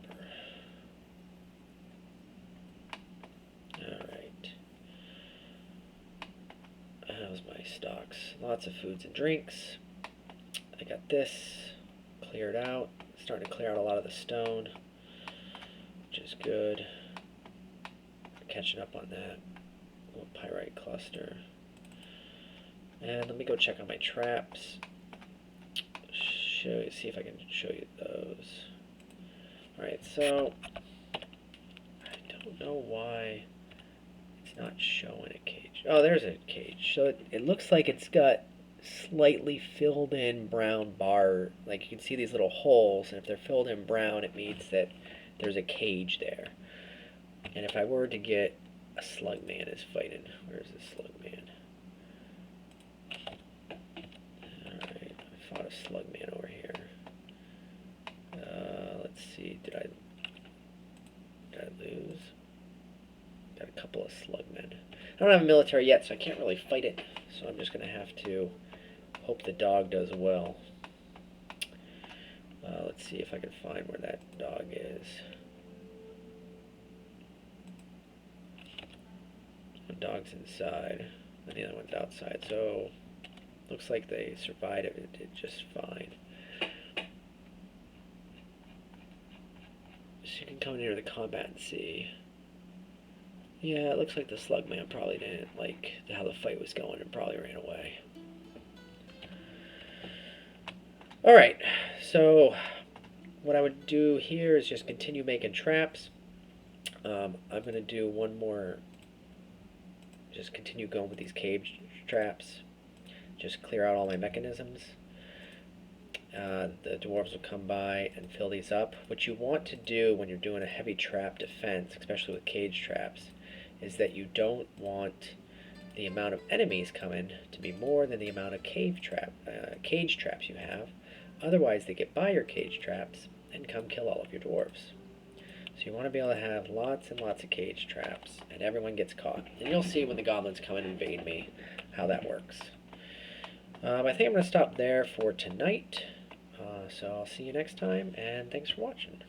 Alright. How's my stocks? Lots of foods and drinks. I got this cleared out. Starting to clear out a lot of the stone, which is good. Catching up on that. A little pyrite cluster. And let me go check on my traps. See if I can show you those. Alright, so I don't know why it's not showing a cage. Oh, there's a cage. So it looks like it's got slightly filled in brown bar. Like you can see these little holes, and if they're filled in brown, it means that there's a cage there. And if I were to get a slug man is fighting. Where's the slug man? Alright, I fought a slug man over here. Let's see, did I lose? Got a couple of slugmen. I don't have a military yet, so I can't really fight it. So I'm just going to have to hope the dog does well. Let's see if I can find where that dog is. One dog's inside, and the other one's outside. So looks like they survived it just fine. So you can come near the combat and see. Yeah, it looks like the slugman probably didn't like how the fight was going and probably ran away. Alright, so what I would do here is just continue making traps. I'm going to do one more, just continue going with these cage traps. Just clear out all my mechanisms. The dwarves will come by and fill these up. What you want to do when you're doing a heavy trap defense, especially with cage traps, is that you don't want the amount of enemies coming to be more than the amount of cage traps you have. Otherwise, they get by your cage traps and come kill all of your dwarves. So you want to be able to have lots and lots of cage traps, and everyone gets caught. And you'll see when the goblins come and invade me how that works. I think I'm going to stop there for tonight. So I'll see you next time, and thanks for watching.